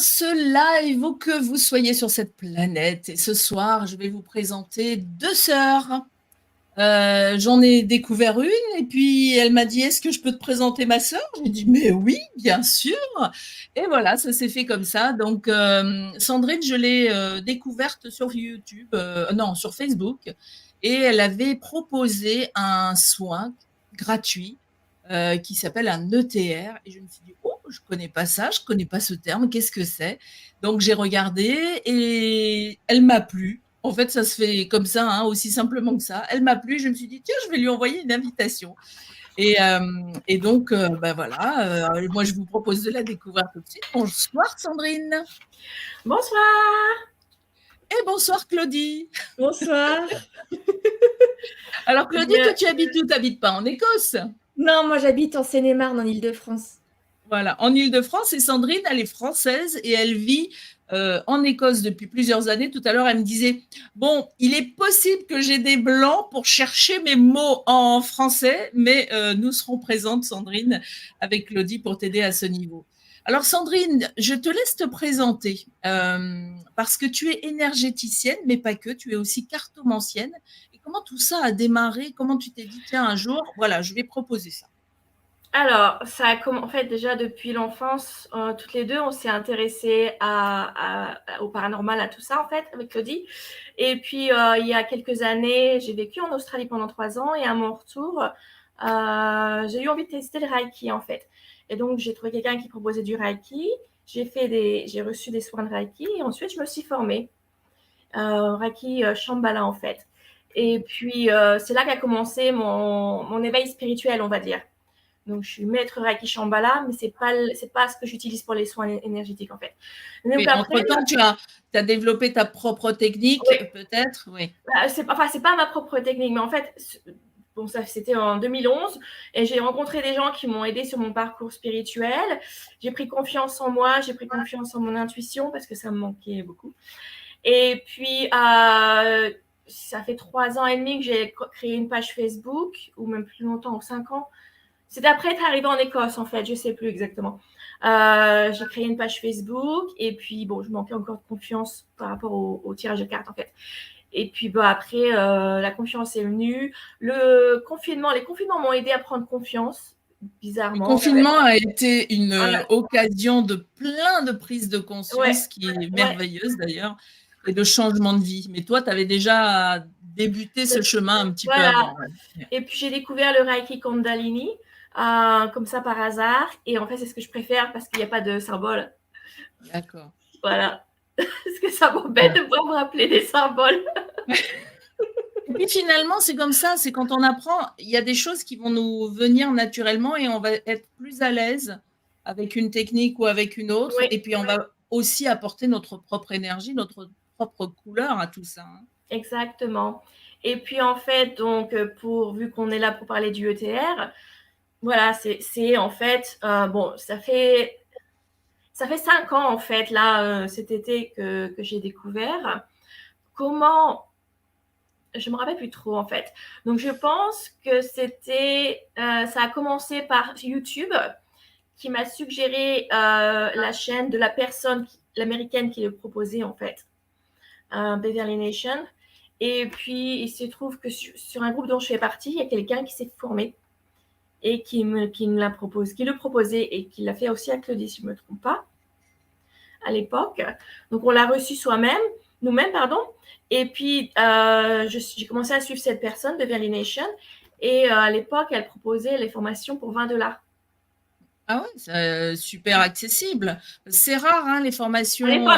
ce live, où que vous soyez sur cette planète. Et ce soir, je vais vous présenter deux sœurs. J'en ai découvert une et puis elle m'a dit: «Est-ce que je peux te présenter ma sœur?» J'ai dit: «Mais oui, bien sûr!» Et voilà, ça s'est fait comme ça. Donc, Sandrine, je l'ai découverte sur YouTube, non, sur Facebook, et elle avait proposé un soin gratuit qui s'appelle un ETR. Et je me suis dit: «Oh, je connais pas ça, je connais pas ce terme, qu'est-ce que c'est?» Donc j'ai regardé et elle m'a plu. En fait, ça se fait comme ça, hein, aussi simplement que ça. Elle m'a plu, je me suis dit: «Tiens, je vais lui envoyer une invitation». Et donc, bah, voilà, moi je vous propose de la découvrir tout de suite. Bonsoir Sandrine. Bonsoir. Et bonsoir Claudie. Bonsoir. Alors Claudie, toi tu habites où? Tu habites pas en Écosse? Non, moi j'habite en Seine-et-Marne, en Île-de-France. Voilà, en Île-de-France. Et Sandrine, elle est française et elle vit en Écosse depuis plusieurs années. Tout à l'heure, elle me disait: bon, il est possible que j'ai des blancs pour chercher mes mots en français, mais nous serons présentes, Sandrine, avec Claudie, pour t'aider à ce niveau. Alors Sandrine, je te laisse te présenter parce que tu es énergéticienne, mais pas que, tu es aussi cartomancienne. Et comment tout ça a démarré? Comment tu t'es dit, tiens, un jour, voilà, je vais proposer ça? Alors, ça a en fait, déjà depuis l'enfance, toutes les deux, on s'est intéressées au paranormal, à tout ça, en fait, avec Claudie. Et puis, il y a quelques années, j'ai vécu en Australie pendant 3 ans et à mon retour, j'ai eu envie de tester le Reiki, en fait. Et donc, j'ai trouvé quelqu'un qui proposait du Reiki. J'ai reçu des soins de Reiki et ensuite, je me suis formée. Reiki Shambhala, en fait. Et puis, c'est là qu'a commencé mon éveil spirituel, on va dire. Donc, je suis maître Reiki Shambhala, mais c'est pas ce que j'utilise pour les soins énergétiques, en fait. Donc Oui, après, entre-temps, tu as développé ta propre technique, oui, peut-être? Oui. c'est pas ma propre technique, mais en fait, bon, ça, c'était en 2011, et j'ai rencontré des gens qui m'ont aidé sur mon parcours spirituel. J'ai pris confiance en moi, j'ai pris confiance en mon intuition, parce que ça me manquait beaucoup. Et puis, ça fait 3 ans et demi que j'ai créé une page Facebook, ou même plus longtemps, ou 5 ans. C'est après être arrivée en Écosse, en fait, je sais plus exactement. J'ai créé une page Facebook, et puis, bon, je manquais encore de confiance par rapport au tirage de cartes, en fait. Et puis, bon, après, la confiance est venue. Les confinements m'ont aidé à prendre confiance, Le bizarrement, en fait. confinement a été une Voilà. occasion de plein de prises de Ouais, conscience, qui est ouais. merveilleuse d'ailleurs, et de changement de vie. Mais toi, tu avais déjà débuté ce chemin un petit peu Voilà. avant. Ouais. Et puis, j'ai découvert le Reiki Kundalini, comme ça par hasard. Et en fait, c'est ce que je préfère parce qu'il n'y a pas de symbole. D'accord. Voilà. Parce que ça m'embête Bon. de pouvoir me rappeler des symboles. Et puis finalement, c'est comme ça, c'est quand on apprend, il y a des choses qui vont nous venir naturellement et on va être plus à l'aise avec une technique ou avec une autre. Oui, Et puis on va aussi apporter notre propre énergie, notre propre couleur à tout ça, hein. exactement. Et puis, en fait, donc, vu qu'on est là pour parler du ETR, voilà, c'est en fait, bon, ça fait 5 ans, en fait, là, cet été, que j'ai découvert. Comment? Je me rappelle plus trop, en fait. Donc, je pense que ça a commencé par YouTube, qui m'a suggéré la chaîne de la personne, l'américaine, qui le proposait, en fait, Beverly Nation. Et puis, il se trouve que sur un groupe dont je fais partie, il y a quelqu'un qui s'est formé et qui le proposait, et qui l'a fait aussi à Claudie, si je ne me trompe pas, à l'époque. Donc, on l'a reçu nous-mêmes, pardon. Et puis, j'ai commencé à suivre cette personne, Beverly Nation. Et à l'époque, elle proposait les formations pour $20. Ah ouais, c'est super accessible. C'est rare, hein, les À formations. l'époque,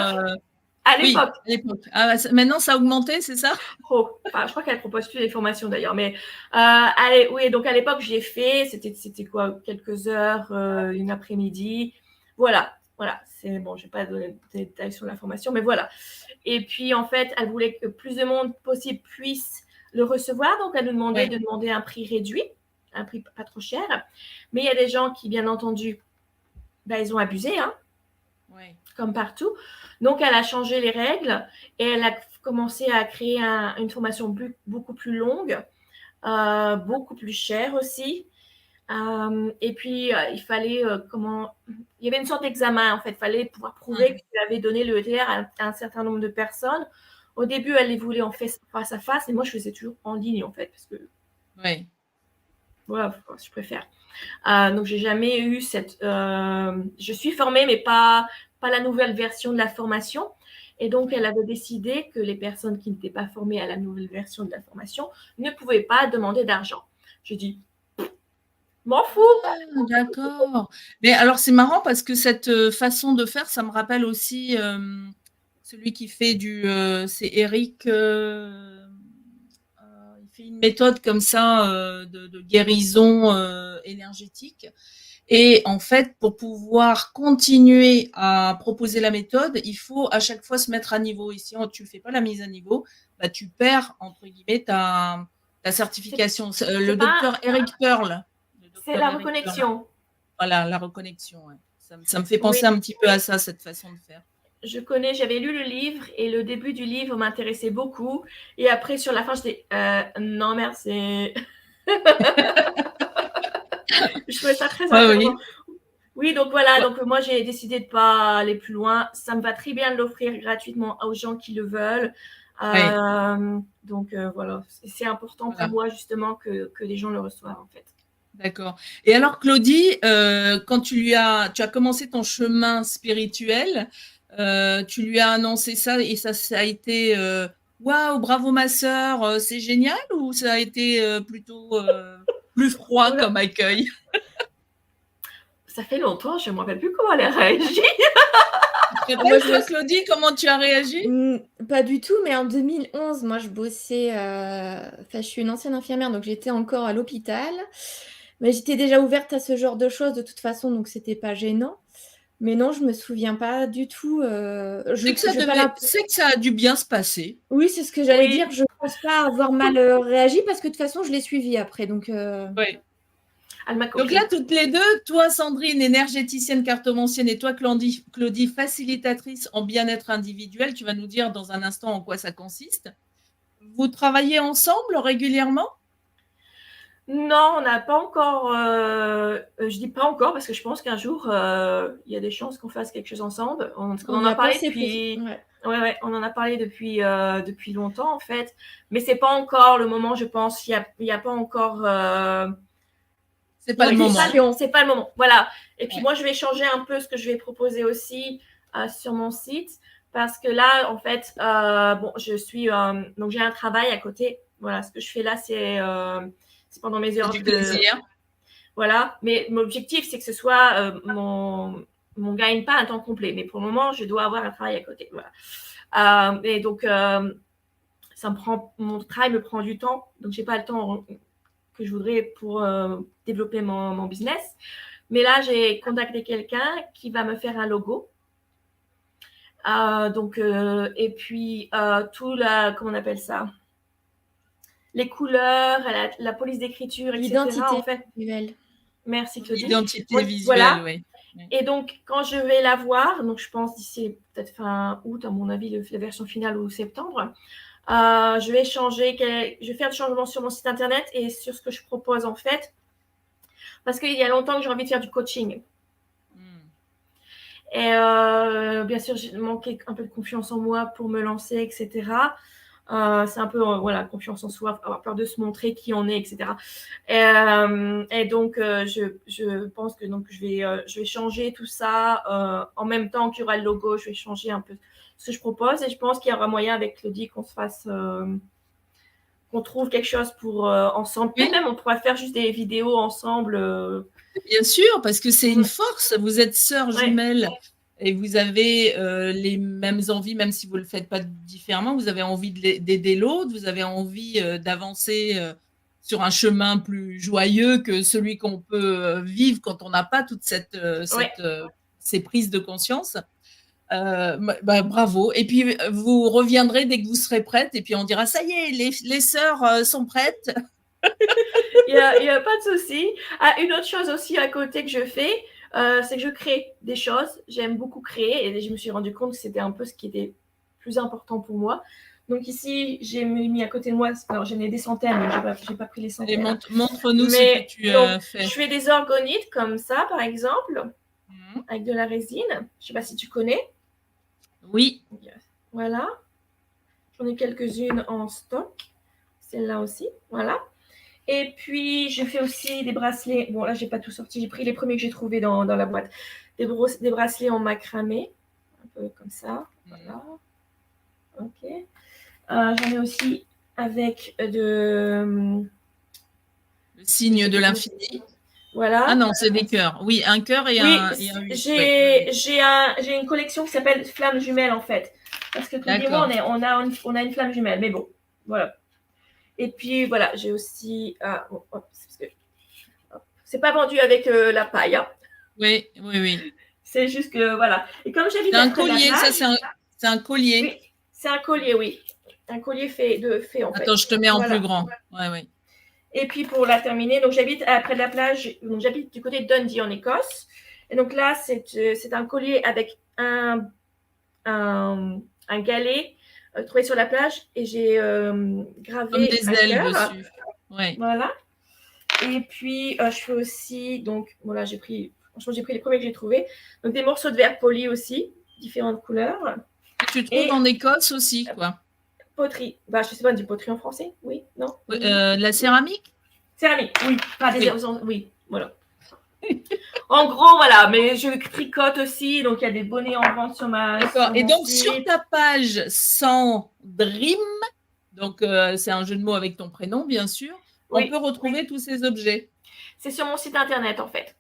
à Oui, l'époque. à l'époque. Ah, bah, maintenant, ça a augmenté, c'est ça? Oh, enfin, je crois qu'elle propose plus les formations d'ailleurs, mais allez, oui, donc à l'époque, j'ai fait, c'était quoi, quelques heures, une après-midi. Voilà, c'est bon, je vais pas donner de détails sur la formation, mais voilà. Et puis, en fait, elle voulait que plus de monde possible puisse le recevoir, donc elle nous demandait Oui, de demander un prix réduit, un prix pas trop cher. Mais il y a des gens qui, bien entendu, ben, ils ont abusé, hein, oui. comme partout. Donc, elle a changé les règles et elle a commencé à créer une formation beaucoup plus longue, beaucoup plus chère aussi. Et puis, il fallait il y avait une sorte d'examen, en fait. Il fallait pouvoir prouver que tu avais donné le ETR à un certain nombre de personnes. Au début, elle les voulait en fait face à face, et moi, je faisais toujours en ligne, en fait, parce que voilà, je préfère. Donc, j'ai jamais eu je suis formée, mais pas la nouvelle version de la formation. Et donc, elle avait décidé que les personnes qui n'étaient pas formées à la nouvelle version de la formation ne pouvaient pas demander d'argent. J'ai dit, m'en fous. Ah, d'accord. Mais alors, c'est marrant parce que cette façon de faire, ça me rappelle aussi celui qui fait c'est Eric. Il fait une méthode comme ça de guérison énergétique. Et en fait, pour pouvoir continuer à proposer la méthode, il faut à chaque fois se mettre à niveau. Et si tu ne fais pas la mise à niveau, bah, tu perds, entre guillemets, ta certification. Le docteur Eric Pearl. C'est la reconnexion. Voilà, la reconnexion. Ouais. Ça me fait penser Oui. un petit peu à ça, cette façon de faire. J'avais lu le livre et le début du livre m'intéressait beaucoup. Et après, sur la fin, j'étais non, merci. Je trouvais ça très intéressant. Oui, donc voilà. Donc moi, j'ai décidé de ne pas aller plus loin. Ça me va très bien de l'offrir gratuitement aux gens qui le veulent. Donc voilà, c'est important pour moi justement que les gens le reçoivent en fait. D'accord. Et alors, Claudie, quand tu as commencé ton chemin spirituel, tu lui as annoncé ça et ça a été waouh, bravo ma sœur, c'est génial, ou ça a été plutôt plus froid comme accueil? Ça fait longtemps, je ne me rappelle plus comment elle a réagi. Moi, Claudie, comment tu as réagi? Pas du tout, mais en 2011, moi je bossais, je suis une ancienne infirmière, donc j'étais encore à l'hôpital. Mais j'étais déjà ouverte à ce genre de choses de toute façon, donc c'était pas gênant. Mais non, je me souviens pas du tout. C'est que ça a dû bien se passer. Oui, c'est ce que j'allais dire. Je pense pas avoir mal réagi parce que de toute façon, je l'ai suivi après. Donc, donc là, toutes les deux, toi Sandrine, énergéticienne cartomancienne, et toi Claudie, facilitatrice en bien-être individuel, tu vas nous dire dans un instant en quoi ça consiste. Vous travaillez ensemble régulièrement? Non, on n'a pas encore. Je dis pas encore parce que je pense qu'un jour, il y a des chances qu'on fasse quelque chose ensemble. On en a parlé depuis. Ouais, on en a parlé depuis longtemps en fait, mais c'est pas encore le moment. Je pense il y a pas encore. C'est pas le moment. C'est pas le moment. Voilà. Et puis moi, je vais changer un peu ce que je vais proposer aussi sur mon site parce que là, en fait, je suis donc j'ai un travail à côté. Voilà, ce que je fais là, c'est pendant mes heures du plaisir. Voilà, mais mon objectif, c'est que ce soit mon gagne-pain à temps complet. Mais pour le moment, je dois avoir un travail à côté. Voilà. Et donc, mon travail me prend du temps, donc j'ai pas le temps que je voudrais pour développer mon business. Mais là, j'ai contacté quelqu'un qui va me faire un logo. Et puis, comment on appelle ça? Les couleurs, la police d'écriture, etc. L'identité visuelle. Merci Claudie. L'identité visuelle, oui. Et donc, quand je vais la voir, donc je pense d'ici peut-être fin août, à mon avis, la version finale ou septembre, je vais faire des changements sur mon site internet et sur ce que je propose en fait. Parce qu'il y a longtemps que j'ai envie de faire du coaching. Et bien sûr, j'ai manqué un peu de confiance en moi pour me lancer, etc. C'est un peu confiance en soi, avoir peur de se montrer qui on est, etc. Et donc, je pense que donc, je vais changer tout ça. En même temps qu'il y aura le logo, je vais changer un peu ce que je propose. Et je pense qu'il y aura moyen avec Claudie qu'on se fasse... qu'on trouve quelque chose pour ensemble. Et même, on pourra faire juste des vidéos ensemble. Bien sûr, parce que c'est une force. Vous êtes sœurs jumelles et vous avez les mêmes envies, même si vous ne le faites pas différemment. Vous avez envie d'aider l'autre, vous avez envie d'avancer sur un chemin plus joyeux que celui qu'on peut vivre quand on n'a pas toute ces prises de conscience. Bravo. Et puis, vous reviendrez dès que vous serez prête et puis on dira, ça y est, les sœurs sont prêtes. Il n'y a pas de souci. Une autre chose aussi à côté que je fais, c'est que je crée des choses. J'aime beaucoup créer et je me suis rendu compte que c'était un peu ce qui était plus important pour moi. Donc ici, j'ai mis à côté de moi, alors j'en ai des centaines, mais j'ai pas pris les Et centaines. montre-nous ce Mais que tu donc, fais. je fais des orgonites comme ça, par exemple, Mhm. avec de la résine. Je sais pas si tu connais. Oui. Voilà. J'en ai quelques-unes en stock. Celle-là aussi, voilà. Et puis, je fais aussi des bracelets. Bon, là, j'ai pas tout sorti. J'ai pris les premiers que j'ai trouvés dans la boîte. Des bracelets en macramé, un peu comme ça. Voilà. Ok. J'en ai aussi avec Le signe de l'infini. Voilà. Ah non, c'est des cœurs. Oui, un cœur et Oui, un 8. j'ai une collection qui s'appelle Flamme jumelle, en fait. Parce que tous les mois, on a une flamme jumelle. Mais bon, voilà. Et puis, voilà, j'ai aussi... bon, c'est pas vendu avec la paille. Hein. Oui, oui, oui. C'est juste que, voilà. Et comme j'habite C'est un collier, ça, c'est un collier. Oui, c'est un collier, oui. Un collier fait en fait. Attends, je te mets en plus grand. Ouais, ouais. Et puis, pour la terminer, donc j'habite près de la plage. Donc, j'habite du côté de Dundee, en Écosse. Et donc là, c'est un collier avec un galet trouvé sur la plage. Et j'ai gravé comme des ailes cœur. dessus. Ouais. Voilà. Et puis, je fais aussi, donc, voilà, j'ai pris les premiers que j'ai trouvés. Donc, des morceaux de verre poli aussi, différentes couleurs. Tu trouves en Écosse aussi, quoi. Poterie. Bah, je sais pas, du poterie en français? Oui, non? La céramique? Céramique, oui. Pas des oui, voilà. En gros, voilà, mais je tricote aussi, donc il y a des bonnets en vente sur ma. D'accord. Et donc, sur ta page Sandrine, donc c'est un jeu de mots avec ton prénom, bien sûr, on peut retrouver tous ces objets. C'est sur mon site internet, en fait.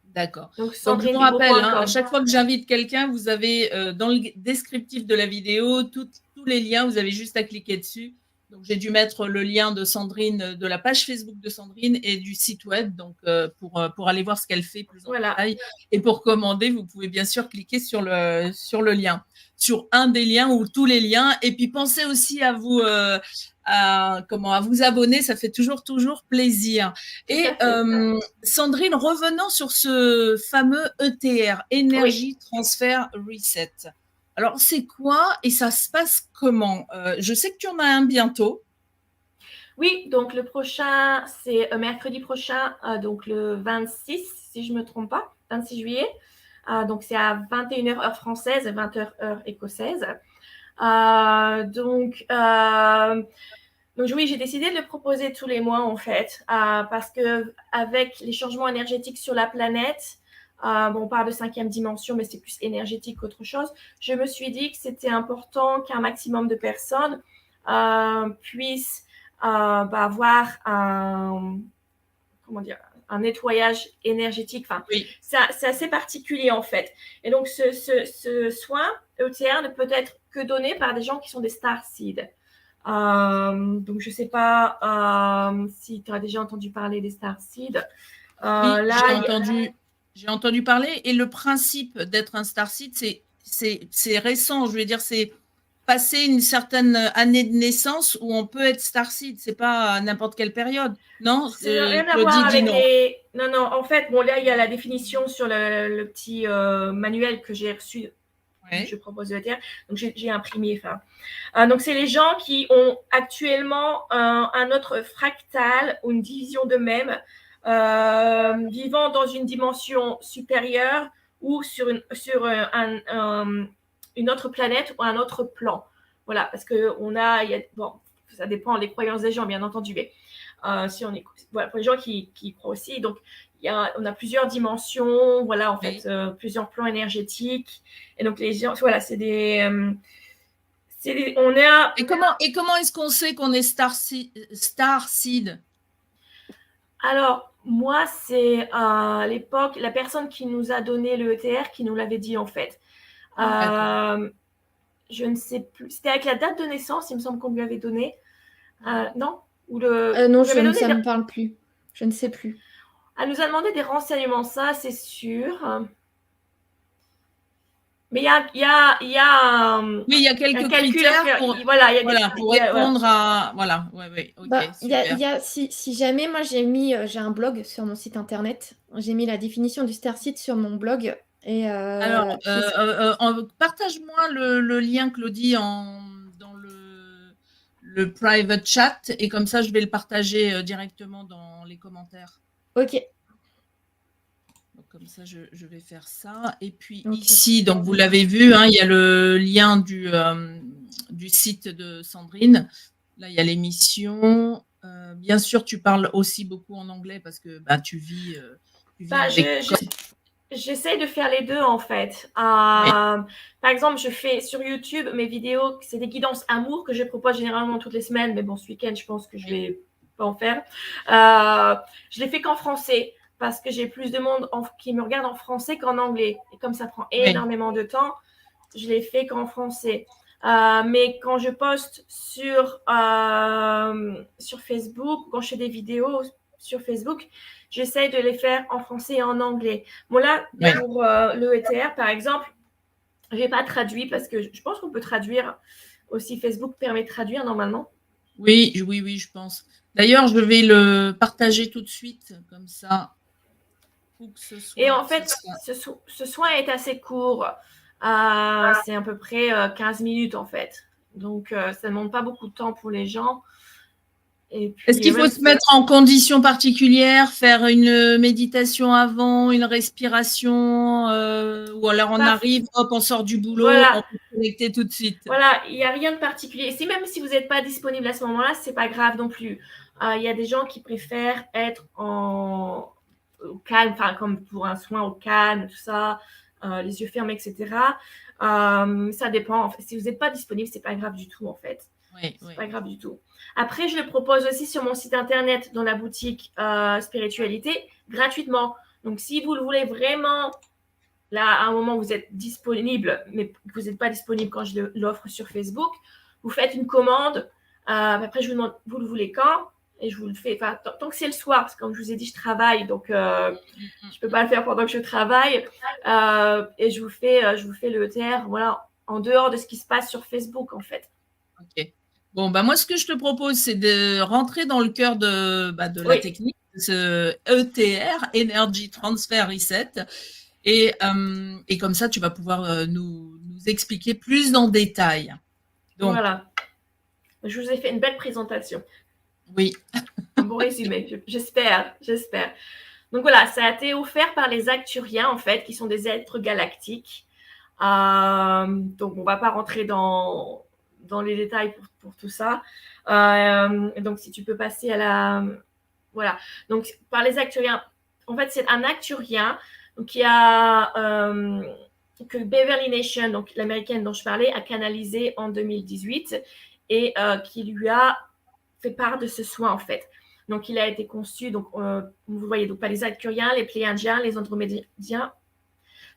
D'accord. Donc, je vous rappelle, à chaque fois que j'invite quelqu'un, vous avez dans le descriptif de la vidéo tous les liens, vous avez juste à cliquer dessus. Donc, j'ai dû mettre le lien de Sandrine, de la page Facebook de Sandrine et du site web, donc pour aller voir ce qu'elle fait plus en détail. Et pour commander, vous pouvez bien sûr cliquer sur le lien, sur un des liens ou tous les liens. Et puis, pensez aussi à vous à vous abonner, ça fait toujours plaisir. Et Sandrine, revenons sur ce fameux ETR, Energy Transfer Reset. Alors, c'est quoi et ça se passe comment? Je sais que tu en as un bientôt. Oui, donc le prochain, c'est mercredi prochain, donc le 26, si je ne me trompe pas, 26 juillet. Donc, c'est à 21h heure française, 20h heure écossaise. Donc, oui, j'ai décidé de le proposer tous les mois, en fait, parce que avec les changements énergétiques sur la planète, on parle de 5e dimension, mais c'est plus énergétique qu'autre chose. Je me suis dit que c'était important qu'un maximum de personnes puissent avoir un nettoyage énergétique. Enfin, c'est assez particulier, en fait. Et donc, ce soin ETR ne peut être que donné par des gens qui sont des starseeds. Donc, je ne sais pas si tu as déjà entendu parler des starseeds. Oui, j'ai entendu parler. Et le principe d'être un starseed, c'est récent. Je veux dire, c'est passer une certaine année de naissance où on peut être starseed. C'est pas à n'importe quelle période. Non, c'est rien à voir avec les... Non, en fait, là, il y a la définition sur le petit manuel que j'ai reçu. Je propose de la Terre. Donc, j'ai imprimé. Donc, c'est les gens qui ont actuellement un autre fractal ou une division d'eux-mêmes vivant dans une dimension supérieure ou sur une autre planète ou un autre plan. Voilà, parce que ça dépend des croyances des gens, bien entendu, mais si on écoute, voilà, pour les gens qui croient aussi, donc on a plusieurs dimensions, voilà, en fait, plusieurs plans énergétiques, et donc les gens, voilà, c'est des, on est à... Et comment est-ce qu'on sait qu'on est starseed? Alors, moi, c'est à l'époque, la personne qui nous a donné le ETR qui nous l'avait dit, en fait. Je ne sais plus. C'était avec la date de naissance, il me semble qu'on lui avait donné. Non non, ça ne me parle plus. Je ne sais plus. Elle nous a demandé des renseignements, ça, c'est sûr. Mais il y a oui, il y a quelques critères pour répondre à... Voilà, si jamais, moi, j'ai un blog sur mon site internet. J'ai mis la définition du starseed sur mon blog. Et, alors, partage-moi le lien, Claudie, le private chat et comme ça, je vais le partager directement dans les commentaires. Ok. Donc, comme ça, je vais faire ça. Et puis Ok. ici, donc vous l'avez vu, hein, il y a le lien du site de Sandrine. Là, il y a l'émission. Bien sûr, tu parles aussi beaucoup en anglais parce que tu vis avec. J'essaie de faire les deux en fait. Ouais. Par exemple, je fais sur YouTube mes vidéos, c'est des guidances amour que je propose généralement toutes les semaines, mais bon, ce week-end, je pense que je vais pas en faire. Je les fais qu'en français parce que j'ai plus de monde qui me regarde en français qu'en anglais. Et comme ça prend énormément de temps, je les fais qu'en français. Mais quand je poste sur Facebook, quand je fais des vidéos sur Facebook, j'essaie de les faire en français et en anglais. Bon, là, pour l'ETR, par exemple, je n'ai pas traduit parce que je pense qu'on peut traduire aussi. Facebook permet de traduire normalement. Oui, je pense. D'ailleurs, je vais le partager tout de suite, comme ça. Et en fait, ce soin est assez court. C'est à peu près 15 minutes, en fait. Donc, ça ne demande pas beaucoup de temps pour les gens. Est-ce qu'il faut se mettre en conditions particulières, faire une méditation avant, une respiration, ou alors on arrive, hop, on sort du boulot, on peut se connecter tout de suite? Voilà, il n'y a rien de particulier. Même si vous n'êtes pas disponible à ce moment-là, ce n'est pas grave non plus. Il y a des gens qui préfèrent être au calme, enfin comme pour un soin au calme, tout ça, les yeux fermés, etc. Ça dépend. En fait. Si vous n'êtes pas disponible, ce n'est pas grave du tout, en fait. C'est pas grave du tout. Après, je le propose aussi sur mon site internet, dans la boutique spiritualité, gratuitement. Donc, si vous le voulez vraiment, là, à un moment, vous êtes disponible, mais vous n'êtes pas disponible quand je l'offre sur Facebook, vous faites une commande. Après, je vous demande, vous le voulez quand? Et je vous le fais. Enfin, tant que c'est le soir, parce que comme je vous ai dit, je travaille, donc je ne peux pas le faire pendant que je travaille. Et je vous fais le ETR, voilà, en dehors de ce qui se passe sur Facebook, en fait. Ok. Bon, moi, ce que je te propose, c'est de rentrer dans le cœur de la technique, ce ETR, Energy Transfer Reset. Et comme ça, tu vas pouvoir nous expliquer plus en détail. Donc, voilà. Je vous ai fait une belle présentation. Oui. Un bon résumé, j'espère. Donc voilà, ça a été offert par les Acturiens, en fait, qui sont des êtres galactiques. Donc, on ne va pas rentrer dans les détails pour tout ça. Donc, si tu peux passer à la... Voilà. Donc, par les Acturiens, en fait, c'est un Acturien qui a... que Beverly Nation, donc l'américaine dont je parlais, a canalisé en 2018 et qui lui a fait part de ce soin, en fait. Donc, il a été conçu, donc, vous voyez, donc, par les Acturiens, les Pléiadiens, les Andromédiens.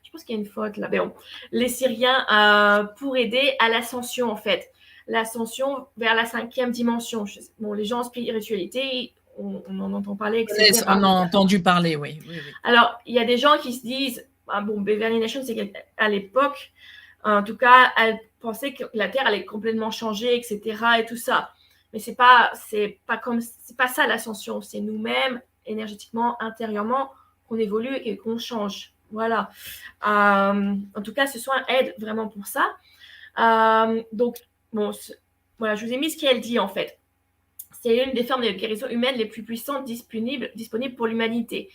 Je pense qu'il y a une faute là. Mais bon, les Syriens pour aider à l'ascension, en fait. L'ascension vers la 5e dimension. Bon, les gens en spiritualité, on en entend parler, etc. On a entendu parler, oui. Alors, il y a des gens qui se disent, Beverly Nation, c'est qu'à l'époque, en tout cas, elle pensait que la Terre allait complètement changer, etc. et tout ça. Mais c'est pas ça l'ascension. C'est nous-mêmes, énergétiquement, intérieurement, qu'on évolue et qu'on change. Voilà. En tout cas, ce soin aide vraiment pour ça. Donc, bon, voilà, je vous ai mis ce qu'elle dit, en fait. C'est une des formes de guérison humaine les plus puissantes disponibles pour l'humanité.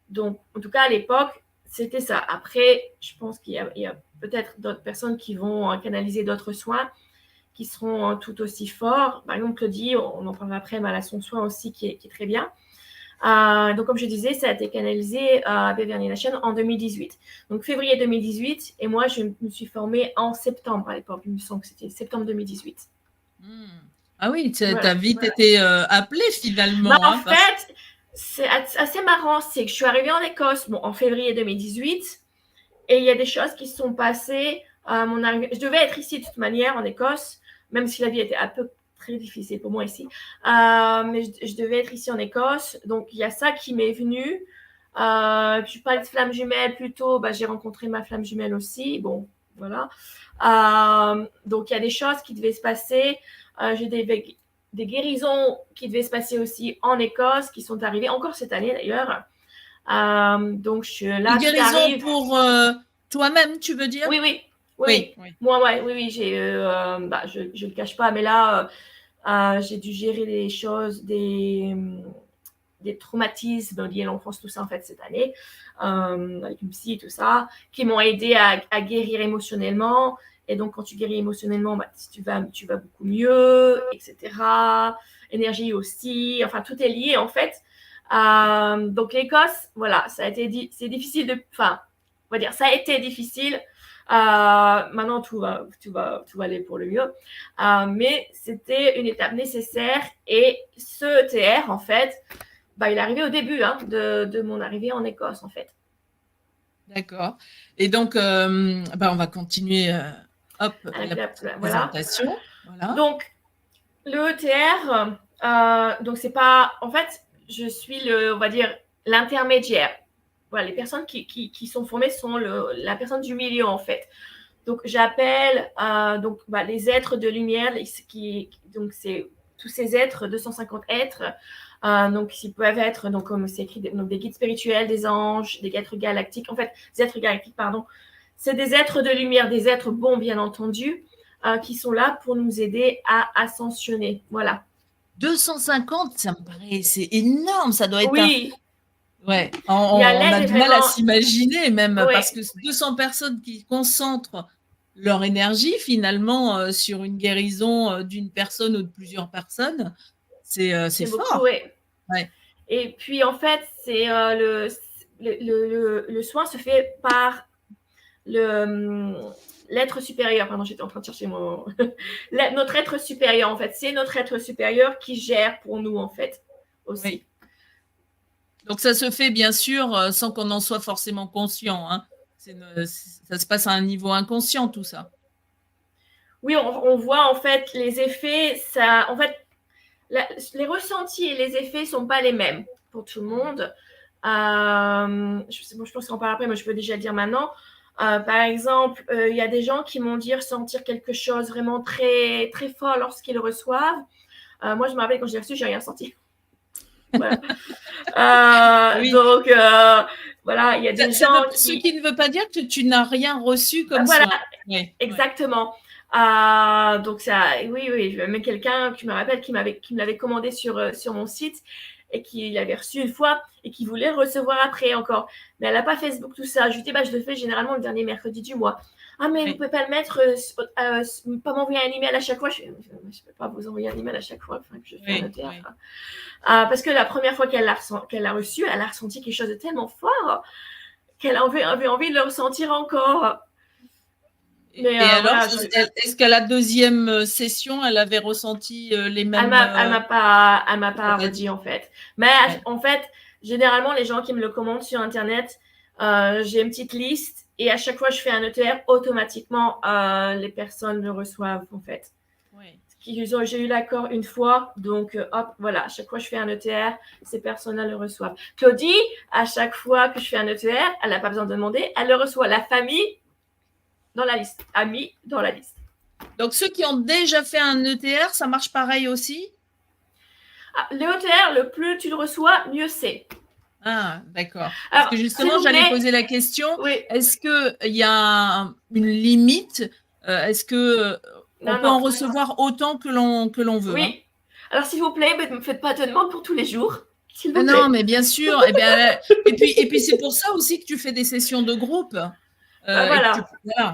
Donc, en tout cas, à l'époque, c'était ça. Après, je pense qu'il y a peut-être d'autres personnes qui vont canaliser d'autres soins qui seront tout aussi forts. Par exemple, Claudie, on en parlera après, mais elle a son soin aussi qui est très bien. Donc, comme je disais, ça a été canalisé à Beverly Nation en 2018. Donc, février 2018, et moi, je me suis formée en septembre à l'époque. Il me semble que c'était septembre 2018. Ah oui, tu as vite été appelée finalement. En fait, c'est assez marrant, c'est que je suis arrivée en Écosse en février 2018, et il y a des choses qui se sont passées à mon arrivée. Je devais être ici de toute manière en Écosse, même si la vie était un peu très difficile pour moi ici. Mais je devais être ici en Écosse. Donc, il y a ça qui m'est venu. Je parlais de flamme jumelle plutôt. J'ai rencontré ma flamme jumelle aussi. Bon, voilà. Donc, il y a des choses qui devaient se passer. J'ai des guérisons qui devaient se passer aussi en Écosse, qui sont arrivées encore cette année d'ailleurs. Donc, je suis là. Des guérisons pour toi-même, tu veux dire? Oui. Moi, oui, j'ai, je le cache pas, mais là, J'ai dû gérer des choses, des traumatismes liés à l'enfance, tout ça, en fait, cette année, avec une psy et tout ça, qui m'ont aidé à guérir émotionnellement. Et donc, quand tu guéris émotionnellement, tu vas beaucoup mieux, etc. Énergie aussi, enfin, tout est lié, en fait. Donc, l'Écosse, voilà, c'est difficile enfin, on va dire, ça a été difficile. Maintenant, tout va aller pour le mieux. Mais c'était une étape nécessaire. Et ce ETR, en fait, il est arrivé au début de mon arrivée en Écosse, en fait. D'accord. Et donc, on va continuer la présentation. Voilà. Donc, le ETR, donc c'est pas... En fait, je suis on va dire, l'intermédiaire. Voilà, les personnes qui sont formées sont la personne du milieu, en fait. Donc, j'appelle les êtres de lumière, donc c'est tous ces êtres, 250 êtres, donc ils peuvent être, donc comme c'est écrit, donc des guides spirituels, des anges, des êtres galactiques. En fait, des êtres galactiques, pardon. C'est des êtres de lumière, des êtres bons, bien entendu, qui sont là pour nous aider à ascensionner. Voilà. 250, ça me paraît, c'est énorme. Ça doit être oui. Ouais, on a du mal à s'imaginer même, oui. parce que 200 personnes qui concentrent leur énergie finalement sur une guérison d'une personne ou de plusieurs personnes, c'est fort. Beaucoup, oui. Ouais. Et puis en fait, c'est le soin se fait par l'être supérieur. Pardon, j'étais en train de chercher notre être supérieur, en fait. C'est notre être supérieur qui gère pour nous, en fait, aussi. Oui. Donc, ça se fait, bien sûr, sans qu'on en soit forcément conscient. Hein. Ça se passe à un niveau inconscient, tout ça. Oui, on voit, en fait, les effets. En fait, les ressentis et les effets ne sont pas les mêmes pour tout le monde. Je pense qu'on parle après, mais je peux déjà le dire maintenant. Par exemple, il y a des gens qui m'ont dit ressentir quelque chose vraiment très, très fort lorsqu'ils le reçoivent. Moi, je me rappelle quand j'ai reçu, j'ai rien senti. Voilà. Oui. Donc, voilà, il y a des gens Ce qui ne veut pas dire que tu n'as rien reçu comme voilà, soin. Ouais, exactement. Donc, oui, même quelqu'un qui me rappelle qui me l'avait commandé sur mon site et qui l'avait reçu une fois et qui voulait recevoir après encore. Mais elle n'a pas Facebook, tout ça. Je lui dis, je le fais généralement le dernier mercredi du mois. Ah, mais vous ne pouvez pas le mettre, pas m'envoyer un email à chaque fois. Je ne peux pas vous envoyer un email à chaque fois que je fais un ETR. Parce que la première fois qu'elle l'a reçu, elle a ressenti quelque chose de tellement fort qu'elle avait envie de le ressentir encore. Mais alors, est-ce qu'à la deuxième session, elle avait ressenti les mêmes... Elle m'a pas redit, en fait. Mais en fait, généralement, les gens qui me le commandent sur Internet, j'ai une petite liste et à chaque fois que je fais un ETR, automatiquement, les personnes le reçoivent, en fait. Oui. J'ai eu l'accord une fois, donc hop, voilà, à chaque fois que je fais un ETR, ces personnes-là le reçoivent. Claudie, à chaque fois que je fais un ETR, elle n'a pas besoin de demander, elle le reçoit. La famille, dans la liste. Amis, dans la liste. Donc, ceux qui ont déjà fait un ETR, ça marche pareil aussi? Le ETR, le plus tu le reçois, mieux c'est. Ah, d'accord. Parce que justement, j'allais poser la question, est-ce qu'il y a une limite? Est-ce qu'on peut en recevoir autant que l'on veut? Oui. Hein? Alors, s'il vous plaît, ne me faites pas de demande pour tous les jours. Non, mais bien sûr. Et puis c'est pour ça aussi que tu fais des sessions de groupe. Voilà,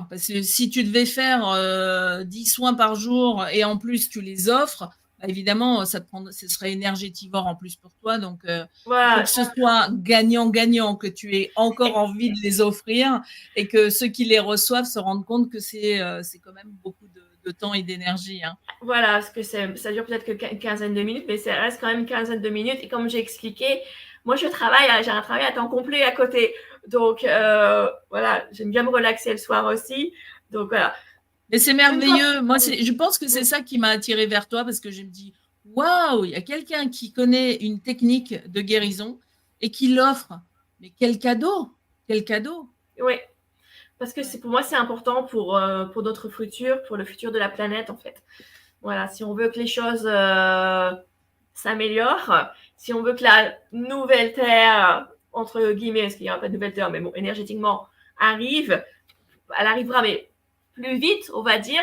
parce que si tu devais faire 10 soins par jour et en plus tu les offres, évidemment, ce serait énergétivore en plus pour toi. Donc, faut que ce soit gagnant-gagnant, que tu aies encore envie de les offrir et que ceux qui les reçoivent se rendent compte que c'est quand même beaucoup de temps et d'énergie. Hein. Voilà, parce que ça dure peut-être qu'une quinzaine de minutes, mais ça reste quand même une quinzaine de minutes. Et comme j'ai expliqué, moi, j'ai un travail à temps complet à côté. Donc, voilà, j'aime bien me relaxer le soir aussi. Donc, voilà. Mais c'est merveilleux. Moi, je pense que c'est ça qui m'a attirée vers toi parce que je me dis, waouh, il y a quelqu'un qui connaît une technique de guérison et qui l'offre. Mais quel cadeau! Quel cadeau! Oui, parce que pour moi, c'est important pour notre futur, pour le futur de la planète, en fait. Voilà, si on veut que les choses s'améliorent, si on veut que la nouvelle Terre, entre guillemets, parce qu'il n'y aura pas de nouvelle Terre, mais bon, énergétiquement, elle arrivera, mais plus vite, on va dire.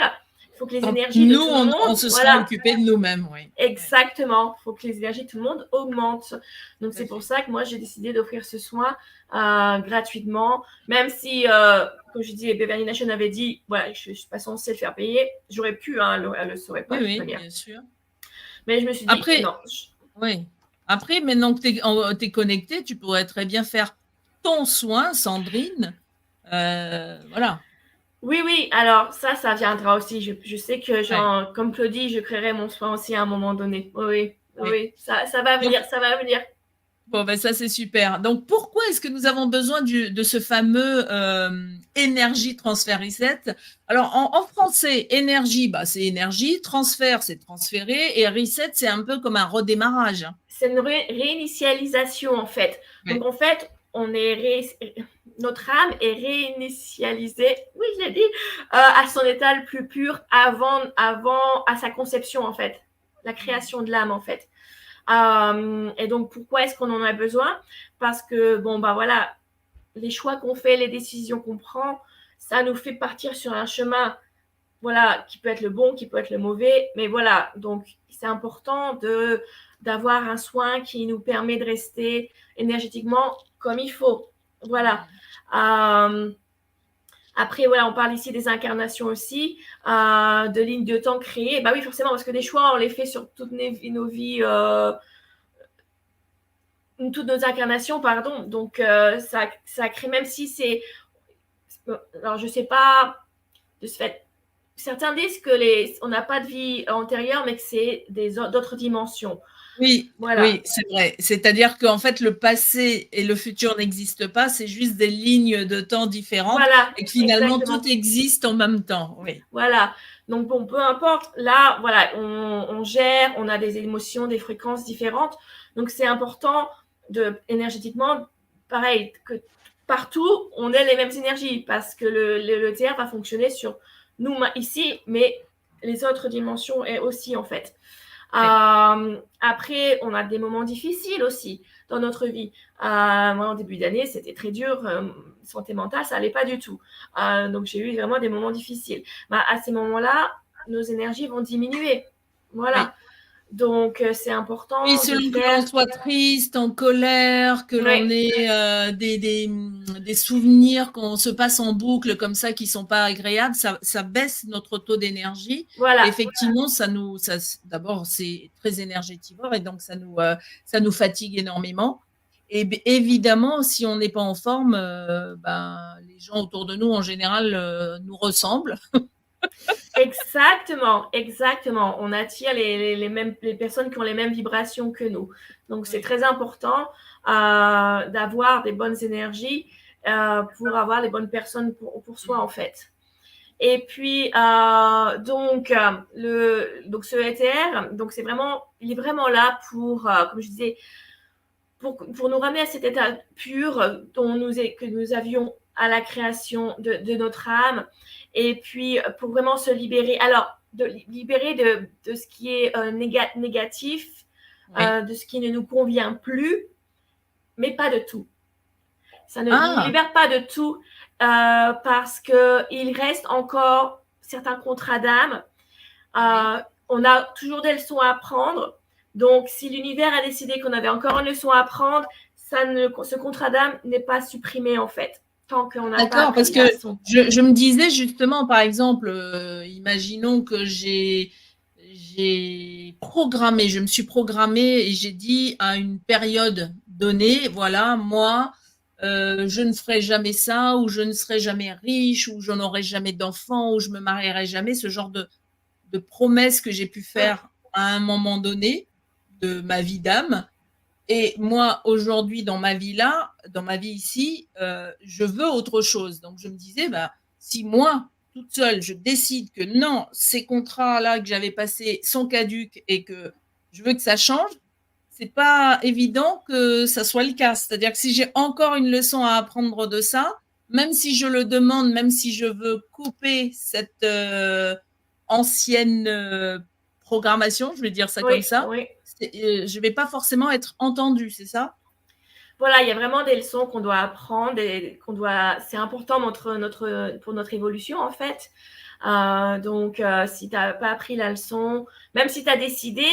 Il faut que les Donc, énergies de nous, tout le on monde, se sera voilà, occupé de nous-mêmes, oui. exactement. Il faut que les énergies de tout le monde augmentent. Donc, Tout c'est à pour fait. ça que moi, j'ai décidé d'offrir ce soin gratuitement. Même si, comme je dis, Beverly Nation avait dit, voilà, je ne suis pas censée le faire payer. J'aurais pu, hein, elle ne le saurait pas Oui, de toute oui, manière. bien sûr. Mais je me suis dit, Après, non. oui. Après, maintenant que tu es connecté, tu pourrais très bien faire ton soin, Sandrine. Voilà. Oui, oui, alors ça viendra aussi. Je sais que, Ouais. genre, comme Claudie, je créerai mon soin aussi à un moment donné. Oui, oui, Ouais. oui, ça va Donc, venir, ça va venir. bon, ben ça, c'est super. Donc, pourquoi est-ce que nous avons besoin de ce fameux énergie transfert reset? Alors, en français, énergie, bah, c'est énergie, transfert, c'est transférer, et reset, c'est un peu comme un redémarrage. C'est une réinitialisation, en fait. Donc, Ouais. en fait, notre âme est réinitialisée, oui, je l'ai dit, à son état le plus pur avant à sa conception, en fait. La création de l'âme, en fait. Et donc, pourquoi est-ce qu'on en a besoin? Parce que, bon, bah voilà, les choix qu'on fait, les décisions qu'on prend, ça nous fait partir sur un chemin, voilà, qui peut être le bon, qui peut être le mauvais, mais voilà, donc c'est important d'avoir un soin qui nous permet de rester énergétiquement comme il faut. Voilà. Après, voilà, on parle ici des incarnations aussi, de lignes de temps créées. Bah oui, forcément, parce que des choix, on les fait sur toutes nos vies, toutes nos incarnations, pardon. Donc, ça crée, même si c'est... Alors, je sais pas, de ce fait, certains disent que on n'a pas de vie antérieure, mais que c'est d'autres dimensions. Oui, Voilà. oui, c'est vrai. C'est-à-dire qu'en fait, le passé et le futur n'existent pas, c'est juste des lignes de temps différentes Voilà, et que finalement, exactement. tout existe en même temps. Oui. Voilà. Donc, bon, peu importe. Là, voilà, on gère, on a des émotions, des fréquences différentes. Donc, c'est important énergétiquement, pareil, que partout, on ait les mêmes énergies parce que le TR va fonctionner sur nous ici, mais les autres dimensions aussi, en fait. Après, on a des moments difficiles aussi dans notre vie. Moi, en début d'année, c'était très dur. Santé mentale, ça allait pas du tout. Donc, j'ai eu vraiment des moments difficiles. À ces moments-là, nos énergies vont diminuer. Voilà. Oui. Donc, c'est Oui, important de selon que l'on faire. soit triste, en colère, que l'on Oui, ait des souvenirs qu'on se passe en boucle comme ça qui sont pas agréables, ça baisse notre taux d'énergie. voilà. Effectivement, d'abord, c'est très énergétivore et donc ça nous fatigue énormément. Et évidemment, si on n'est pas en forme, ben, les gens autour de nous, en général, nous ressemblent. Exactement, exactement. On attire les personnes qui ont les mêmes vibrations que nous. Donc, c'est Oui. très important d'avoir des bonnes énergies pour avoir les bonnes personnes pour soi, en fait. Et puis, donc ce ETR, donc il est vraiment là pour, comme je disais, pour nous ramener à cet état pur que nous avions à la création de notre âme, et puis pour vraiment se libérer. Alors, libérer de ce qui est négatif, Oui. de ce qui ne nous convient plus, mais pas de tout. Ça ne nous Ah, libère pas de tout parce qu'il reste encore certains contrats d'âme. oui. On a toujours des leçons à apprendre. Donc, si l'univers a décidé qu'on avait encore une leçon à apprendre, ce contrat d'âme n'est pas supprimé, en fait, tant qu'on n'a pas D'accord, parce appris que la leçon. je me disais justement, par exemple, imaginons que j'ai programmé, je me suis programmée et j'ai dit à une période donnée, voilà, moi, je ne ferai jamais ça, ou je ne serai jamais riche, ou je n'aurai jamais d'enfants, ou je me marierai jamais, ce genre de promesses que j'ai pu faire à un moment donné de ma vie d'âme. Et moi, aujourd'hui, dans ma vie là, dans ma vie ici, je veux autre chose. Donc, je me disais, bah, si moi, toute seule, je décide que non, ces contrats-là que j'avais passés sont caducs et que je veux que ça change, c'est pas évident que ça soit le cas. C'est-à-dire que si j'ai encore une leçon à apprendre de ça, même si je le demande, même si je veux couper cette ancienne programmation, je vais dire ça comme Oui, ça, oui. je vais pas forcément être entendue, c'est ça? Voilà, il y a vraiment des leçons qu'on doit apprendre et c'est important pour notre évolution, en fait. Donc, si tu n'as pas appris la leçon, même si tu as décidé,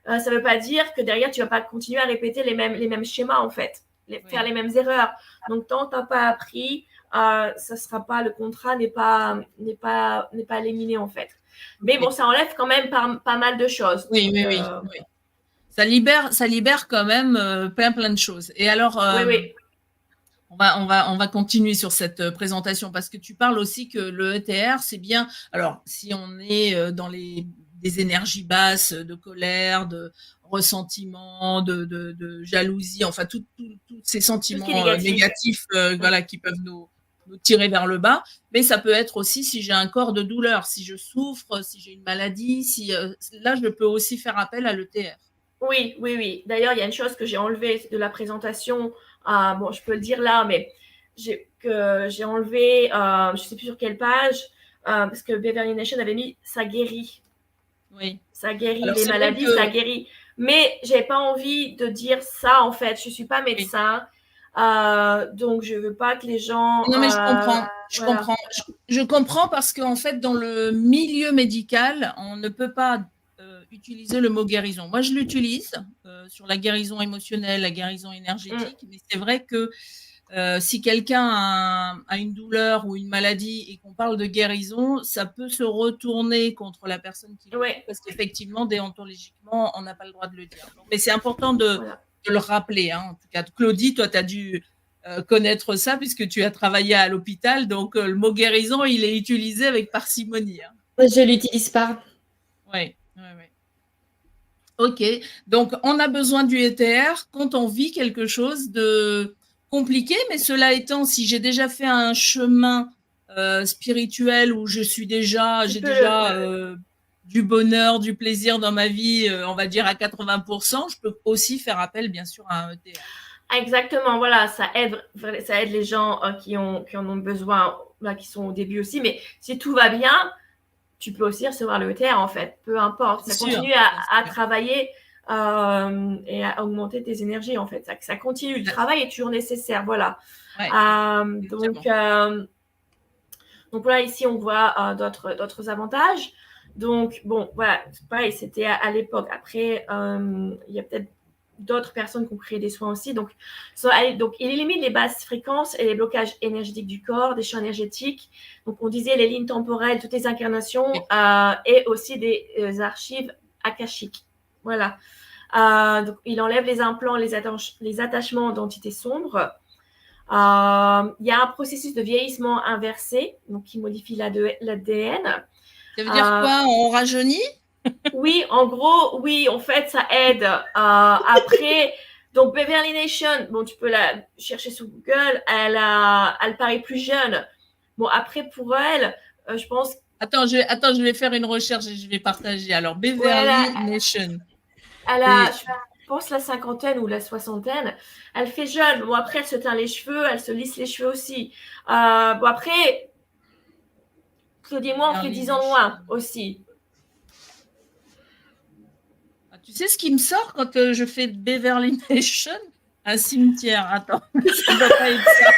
ça ne veut pas dire que derrière, tu ne vas pas continuer à répéter les mêmes schémas, en fait, faire les mêmes erreurs. Donc, tant que tu n'as pas appris, ça sera pas, le contrat n'est pas éliminé, en fait. Mais bon, ça enlève quand même pas mal de choses. Oui, donc, oui. Ça libère quand même plein de choses. Et alors, oui. On va continuer sur cette présentation parce que tu parles aussi que le ETR, c'est bien. Alors, si on est dans des énergies basses, de colère, de ressentiment, de jalousie, enfin, tous ces sentiments négatifs voilà, qui peuvent nous tirer vers le bas. Mais ça peut être aussi si j'ai un corps de douleur, si je souffre, si j'ai une maladie, là, je peux aussi faire appel à l'ETR. Oui. D'ailleurs, il y a une chose que j'ai enlevée de la présentation. Bon, je peux le dire là, mais j'ai enlevé, je ne sais plus sur quelle page, parce que Beverly Nation avait mis « ça guérit ». Oui. Ça guérit les maladies, ça guérit. Mais je n'ai pas envie de dire ça, en fait. Je ne suis pas médecin, donc je ne veux pas que les gens… Non, mais je comprends parce qu'en fait, dans le milieu médical, on ne peut pas utiliser le mot guérison. Moi, je l'utilise sur la guérison émotionnelle, la guérison énergétique, mais c'est vrai que si quelqu'un a une douleur ou une maladie et qu'on parle de guérison, ça peut se retourner contre la personne qui le dit, parce qu'effectivement, déontologiquement, on n'a pas le droit de le dire. Mais c'est important de le rappeler. Hein. En tout cas, Claudie, toi, tu as dû connaître ça puisque tu as travaillé à l'hôpital, donc le mot guérison, il est utilisé avec parcimonie. Hein. Je ne l'utilise pas. Oui. Ok, donc on a besoin du ETR quand on vit quelque chose de compliqué, mais cela étant, si j'ai déjà fait un chemin spirituel où j'ai déjà du bonheur, du plaisir dans ma vie, on va dire à 80%, je peux aussi faire appel bien sûr à un ETR. Exactement, voilà, ça aide les gens qui en ont besoin, là, qui sont au début aussi, mais si tout va bien, tu peux aussi recevoir le ETR, en fait, peu importe. Ça continue à travailler et à augmenter tes énergies, en fait. Ça continue. Le travail est toujours nécessaire, voilà. Donc voilà, ici, on voit d'autres avantages. Donc, bon, voilà, pareil, c'était à l'époque. Après, il y a peut-être d'autres personnes qui ont créé des soins aussi. Donc, il élimine les basses fréquences et les blocages énergétiques du corps, des champs énergétiques. Donc, on disait les lignes temporelles, toutes les incarnations et aussi des archives akashiques. Voilà. Donc, il enlève les implants, les attachements d'entités sombres. Il y a un processus de vieillissement inversé, donc qui modifie l'ADN. Ça veut dire quoi? On rajeunit? Oui, en gros, oui, en fait, ça aide. Après, donc Beverly Nation, bon, tu peux la chercher sur Google, elle paraît plus jeune. Bon, après, pour elle, je pense… Attends, je vais faire une recherche et je vais partager. Alors, Beverly Nation. Elle a, je pense, la cinquantaine ou la soixantaine. Elle fait jeune. Bon, après, elle se teint les cheveux, elle se lisse les cheveux aussi. Bon, après, Claudie et moi, on fait 10 ans moins aussi. Tu sais ce qui me sort quand je fais Beverly Nation? Un cimetière. Attends, ça ne doit pas être ça.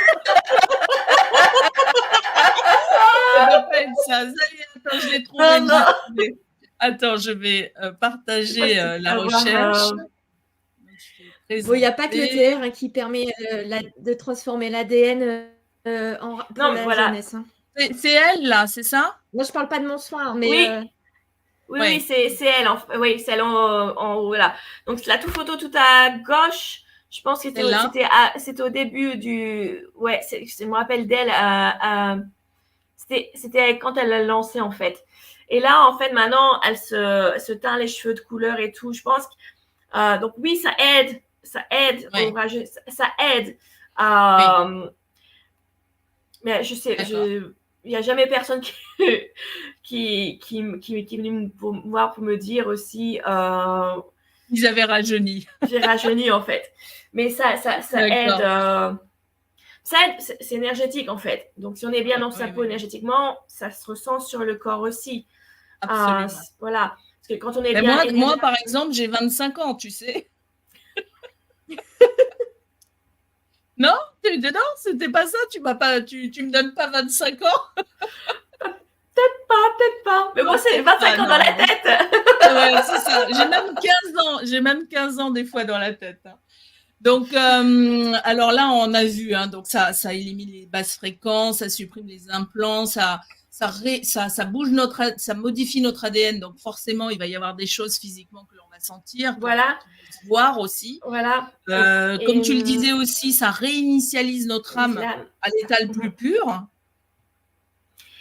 Ça ne doit pas être ça. Attends, je l'ai trouvé. Attends, je vais partager la recherche. Bon, il n'y a pas que l'ETR qui permet de transformer l'ADN pour la jeunesse. Hein. C'est elle, là, c'est ça? Moi, je ne parle pas de mon soin, mais… Oui, c'est elle. Oui, c'est elle en haut, là. Donc, la photo tout à gauche, je pense que c'était au début du… Ouais, je me rappelle d'elle. C'était quand elle l'a lancé, en fait. Et là, en fait, maintenant, elle se teint les cheveux de couleur et tout. Je pense que… donc, oui, ça aide. Ça aide. Ça aide. Mais je sais… Il n'y a jamais personne qui est venu me voir pour me dire aussi… Ils avaient rajeuni. J'ai rajeuni, en fait. Mais ça aide. Ça aide, c'est énergétique, en fait. Donc, si on est bien dans sa peau énergétiquement, ça se ressent sur le corps aussi. Absolument. Voilà. Parce que quand on est bien… Moi, par exemple, j'ai 25 ans, tu sais. Non, c'était pas ça. Tu me donnes pas 25 ans. Peut-être pas. Mais bon, c'est 25 ans dans la tête. Ouais, c'est ça. J'ai même 15 ans des fois dans la tête. Hein. Donc, alors là, on a vu, hein, donc ça élimine les basses fréquences, ça supprime les implants, ça bouge ça modifie notre ADN. Donc forcément, il va y avoir des choses physiquement que l'on va sentir, Voilà. qu'on va se voir aussi. Voilà. Comme tu le disais aussi, ça réinitialise notre âme à l'état le plus pur.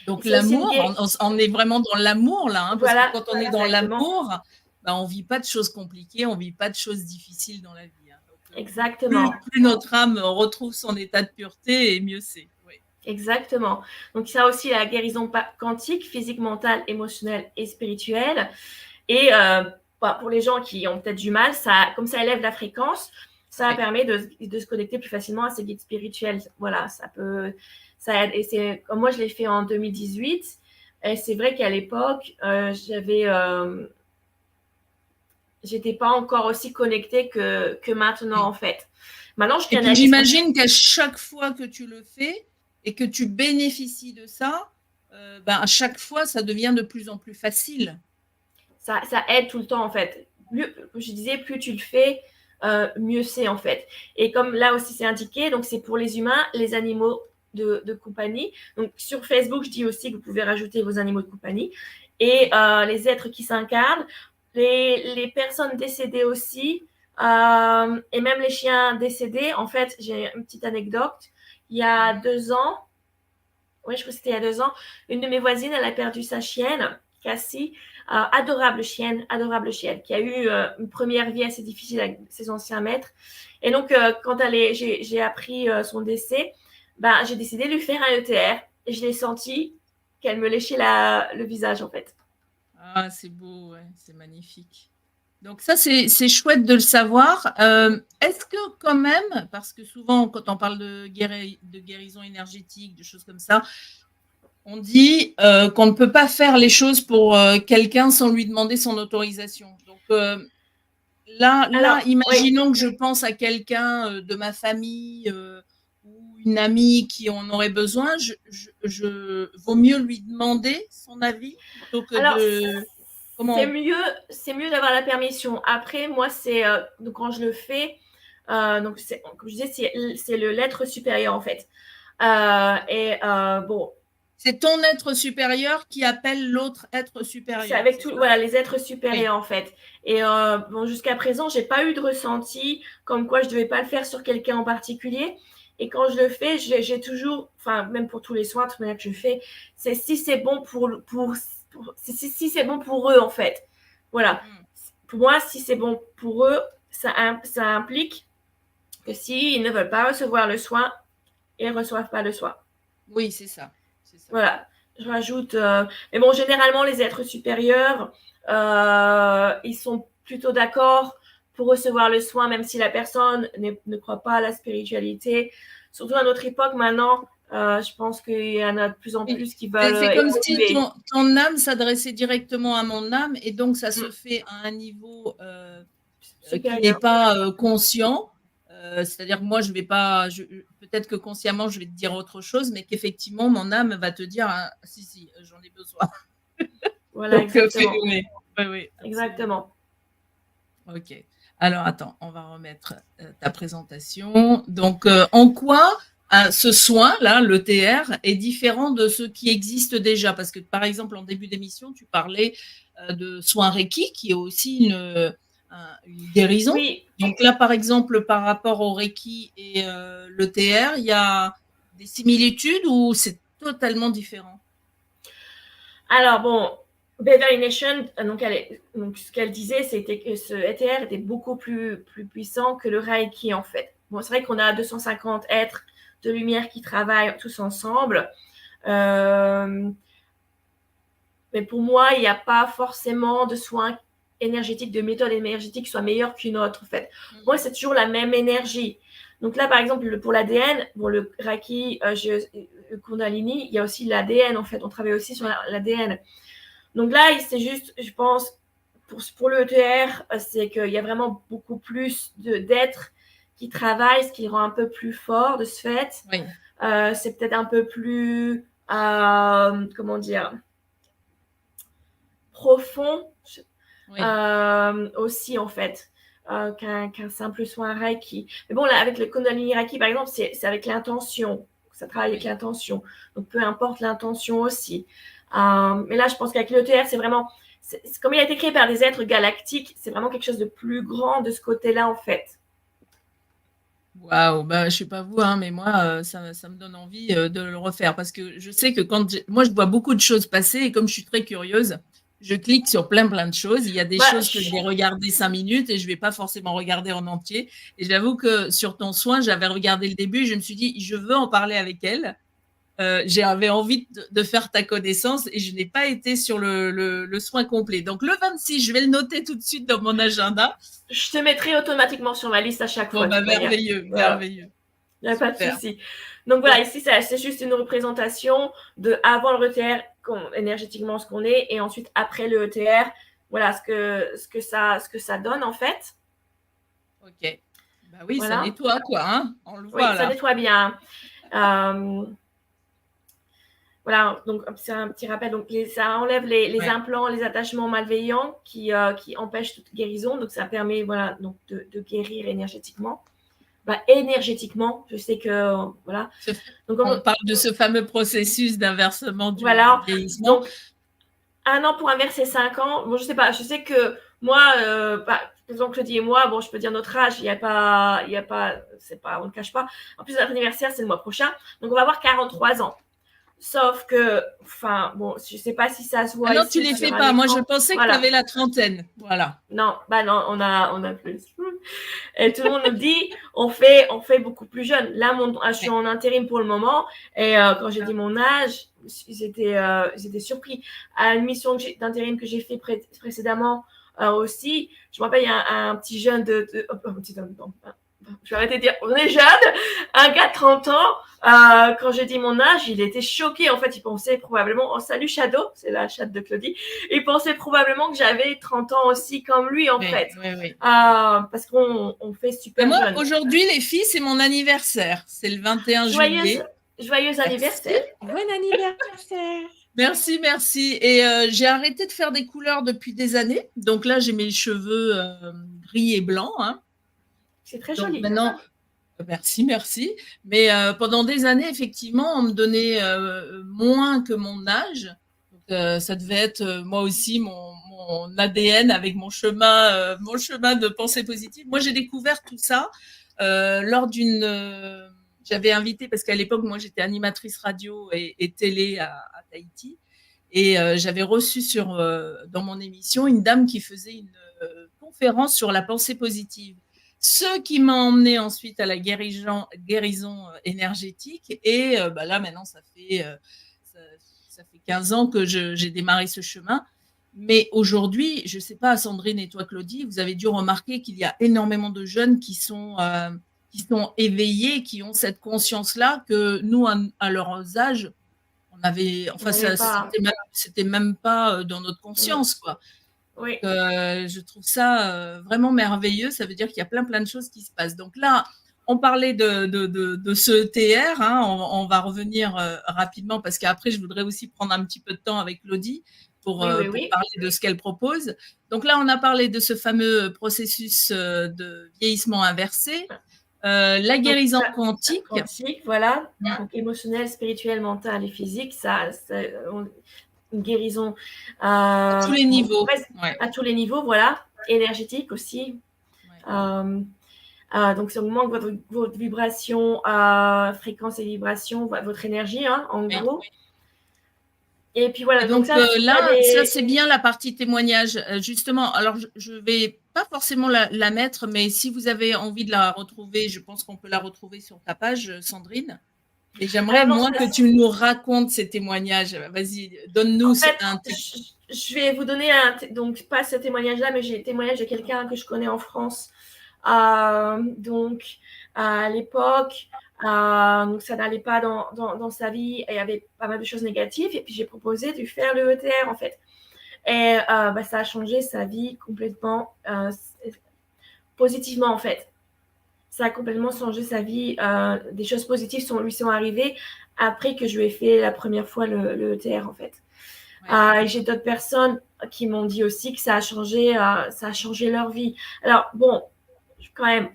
Donc l'amour, on est vraiment dans l'amour là, hein, parce que quand on est dans l'amour, ben, on vit pas de choses compliquées, on vit pas de choses difficiles dans la vie. Hein. Donc, exactement. Plus notre âme retrouve son état de pureté, et mieux c'est. Oui. Exactement. Donc ça aussi la guérison quantique, physique, mentale, émotionnelle et spirituelle. Et pour les gens qui ont peut-être du mal, comme ça élève la fréquence, ça permet de se connecter plus facilement à ces guides spirituels. Voilà, ça aide. Et c'est comme moi je l'ai fait en 2018. Et c'est vrai qu'à l'époque, j'étais pas encore aussi connectée que maintenant en fait. Maintenant, et puis j'imagine qu'à chaque fois que tu le fais et que tu bénéficies de ça, à chaque fois, ça devient de plus en plus facile. Ça aide tout le temps en fait. Comme je disais, plus tu le fais, mieux c'est en fait. Et comme là aussi c'est indiqué, donc c'est pour les humains, les animaux de compagnie. Donc sur Facebook, je dis aussi que vous pouvez rajouter vos animaux de compagnie et les êtres qui s'incarnent, les personnes décédées aussi, et même les chiens décédés. En fait, j'ai une petite anecdote. Il y a 2 ans, je crois que c'était il y a 2 ans, une de mes voisines, elle a perdu sa chienne, Cassie, adorable chienne, qui a eu une première vie assez difficile avec ses anciens maîtres. Et donc, quand j'ai appris son décès, j'ai décidé de lui faire un ETR et je l'ai senti qu'elle me léchait le visage en fait. Ah, c'est beau, ouais, c'est magnifique. Donc ça, c'est chouette de le savoir. Est-ce que quand même, parce que souvent quand on parle de guérison énergétique, de choses comme ça, on dit qu'on ne peut pas faire les choses pour quelqu'un sans lui demander son autorisation. Donc là, imaginons que je pense à quelqu'un de ma famille ou une amie qui en aurait besoin, vaut mieux lui demander son avis plutôt que de... C'est mieux d'avoir la permission. Après, moi, c'est quand je le fais, donc comme je disais, c'est l'être supérieur en fait. Bon. C'est ton être supérieur qui appelle l'autre être supérieur. C'est avec les êtres supérieurs en fait. Et jusqu'à présent, j'ai pas eu de ressenti comme quoi je devais pas le faire sur quelqu'un en particulier. Et quand je le fais, j'ai toujours, même pour tous les soins, de toute manière que je fais, c'est si c'est bon si c'est bon pour eux en fait. Voilà. Pour moi, si c'est bon pour eux, ça implique que s'ils ne veulent pas recevoir le soin, ils ne reçoivent pas le soin. Oui, c'est ça. Voilà. Je rajoute. Mais bon, généralement, les êtres supérieurs, ils sont plutôt d'accord pour recevoir le soin, même si la personne ne croit pas à la spiritualité. Surtout à notre époque maintenant, je pense qu'il y en a de plus en plus qui veulent. C'est comme si ton âme s'adressait directement à mon âme, et donc ça se fait à un niveau qui n'est pas conscient. C'est-à-dire que moi, je vais pas, peut-être que consciemment, je vais te dire autre chose, mais qu'effectivement, mon âme va te dire, si, j'en ai besoin. Voilà, donc, exactement. Oui, exactement. Ok. Alors, attends, on va remettre ta présentation. Donc, en quoi ce soin-là, l'ETR, est différent de ce qui existe déjà? Parce que, par exemple, en début d'émission, tu parlais de soins Reiki, qui est aussi une guérison. Oui. Donc là, par exemple, par rapport au Reiki et l'ETR, il y a des similitudes ou c'est totalement différent? Alors, bon, Beverly Nation, donc ce qu'elle disait, c'était que ce ETR était beaucoup plus puissant que le Reiki, en fait. Bon, c'est vrai qu'on a 250 êtres de lumière qui travaillent tous ensemble. Mais pour moi, il n'y a pas forcément de soins énergétiques, de méthode énergétique qui soit meilleure qu'une autre, en fait. Moi, c'est toujours la même énergie. Donc là, par exemple, pour l'ADN, bon, le Reiki, le Kundalini, il y a aussi l'ADN, en fait. On travaille aussi sur l'ADN. Donc là, c'est juste, je pense, pour le ETR, c'est qu'il y a vraiment beaucoup plus d'êtres qui travaillent, ce qui le rend un peu plus fort de ce fait. Oui. C'est peut-être un peu plus, comment dire, profond Oui. aussi, en fait, qu'un simple soin Reiki. Mais bon, là, avec le Kundalini Reiki, par exemple, c'est avec l'intention. Ça travaille avec l'intention. Donc, peu importe l'intention aussi. Mais là, je pense qu'avec l'ETR, c'est vraiment... comme il a été créé par des êtres galactiques, c'est vraiment quelque chose de plus grand de ce côté-là, en fait. Waouh, bah, je sais pas vous, hein, mais moi, ça me donne envie de le refaire parce que je sais que moi, je vois beaucoup de choses passer et comme je suis très curieuse, je clique sur plein de choses. Il y a des choses que je vais regarder 5 minutes et je vais pas forcément regarder en entier. Et j'avoue que sur ton soin, j'avais regardé le début, je me suis dit, je veux en parler avec elle. J'avais envie de faire ta connaissance et je n'ai pas été sur le soin complet. Donc le 26, je vais le noter tout de suite dans mon agenda. Je te mettrai automatiquement sur ma liste à chaque fois. Bah, merveilleux, merveilleux. Il n'y a pas de souci. Donc voilà, ici, c'est juste une représentation de avant le ETR, énergétiquement ce qu'on est, et ensuite après le ETR, voilà ce que ça donne en fait. Ok. Bah oui, voilà. Ça nettoie quoi, hein. On le voit oui, là. Ça nettoie bien. Voilà, donc c'est un petit rappel. Donc ça enlève les implants, les attachements malveillants qui empêchent toute guérison. Donc ça permet donc de guérir énergétiquement. Bah, énergétiquement, je sais que voilà. Donc on parle de ce fameux processus d'inversement du vieillissement. Donc 1 an pour inverser 5 ans. Bon, je sais pas. Je sais que moi, par exemple Claudie et moi, bon, je peux dire notre âge. Il y a pas, c'est pas, on ne cache pas. En plus, notre anniversaire c'est le mois prochain, donc on va avoir 43 ans. Sauf que, enfin, bon, je sais pas si ça se voit. Ah non, tu les fais pas. Moi, je pensais que tu avais la trentaine. Voilà. Non, bah non, on a plus. Et tout le monde nous dit, on fait beaucoup plus jeune. Là, je suis en intérim pour le moment. Et quand j'ai dit mon âge, ils étaient surpris. À l'émission d'intérim que j'ai fait précédemment aussi, je me rappelle, il y a un petit jeune je vais arrêter de dire, on est jeune, un gars de 30 ans, quand j'ai dit mon âge, il était choqué. En fait, il pensait probablement, oh salut Shadow, c'est la chatte de Claudie, il pensait probablement que j'avais 30 ans aussi comme lui, en fait. Oui. Parce qu'on fait super moi, jeune. Aujourd'hui, les filles, c'est mon anniversaire. C'est le 21 juillet. Joyeux anniversaire. Bon anniversaire. Merci. Et j'ai arrêté de faire des couleurs depuis des années. Donc là, j'ai mes cheveux gris et blancs, hein. C'est très joli. Maintenant, merci. Mais pendant des années, effectivement, on me donnait moins que mon âge. Donc, ça devait être moi aussi mon ADN avec mon chemin de pensée positive. Moi, j'ai découvert tout ça lors d'une. J'avais invité parce qu'à l'époque, moi, j'étais animatrice radio et télé à Tahiti, et j'avais reçu dans mon émission une dame qui faisait une conférence sur la pensée positive. Ce qui m'a emmené ensuite à la guérison énergétique. Et là, maintenant, ça fait 15 ans que j'ai démarré ce chemin. Mais aujourd'hui, je ne sais pas, Sandrine et toi, Claudie, vous avez dû remarquer qu'il y a énormément de jeunes qui sont éveillés, qui ont cette conscience-là que nous, à leur âge, on avait... Enfin, c'était même pas dans notre conscience, quoi. Oui. Je trouve ça vraiment merveilleux. Ça veut dire qu'il y a plein de choses qui se passent. Donc là, on parlait de ce TR. Hein, on va revenir rapidement parce qu'après, je voudrais aussi prendre un petit peu de temps avec Claudie pour parler de ce qu'elle propose. Donc là, on a parlé de ce fameux processus de vieillissement inversé. La guérison quantique. Voilà. Donc, émotionnel, spirituel, mental et physique. Une guérison à tous les niveaux. À tous les niveaux, voilà. Énergétique aussi. Donc, c'est au moment que votre vibration, fréquence et vibration, votre énergie, hein, en gros. Et puis voilà. Donc ça, c'est bien la partie témoignage. Justement, alors je ne vais pas forcément la mettre, mais si vous avez envie de la retrouver, je pense qu'on peut la retrouver sur ta page, Sandrine. Et j'aimerais, que tu nous racontes ces témoignages. Vas-y, donne-nous un témoignage. Je vais vous donner donc pas ce témoignage-là, mais j'ai le témoignage de quelqu'un que je connais en France. Donc, à l'époque, donc ça n'allait pas dans sa vie, et il y avait pas mal de choses négatives. Et puis, j'ai proposé de faire le ETR, en fait. Et ça a changé sa vie complètement positivement, en fait. Ça a complètement changé sa vie. Des choses positives lui sont arrivées après que je lui ai fait la première fois le ETR, en fait. Et j'ai d'autres personnes qui m'ont dit aussi que ça a changé leur vie. Alors, bon, quand même,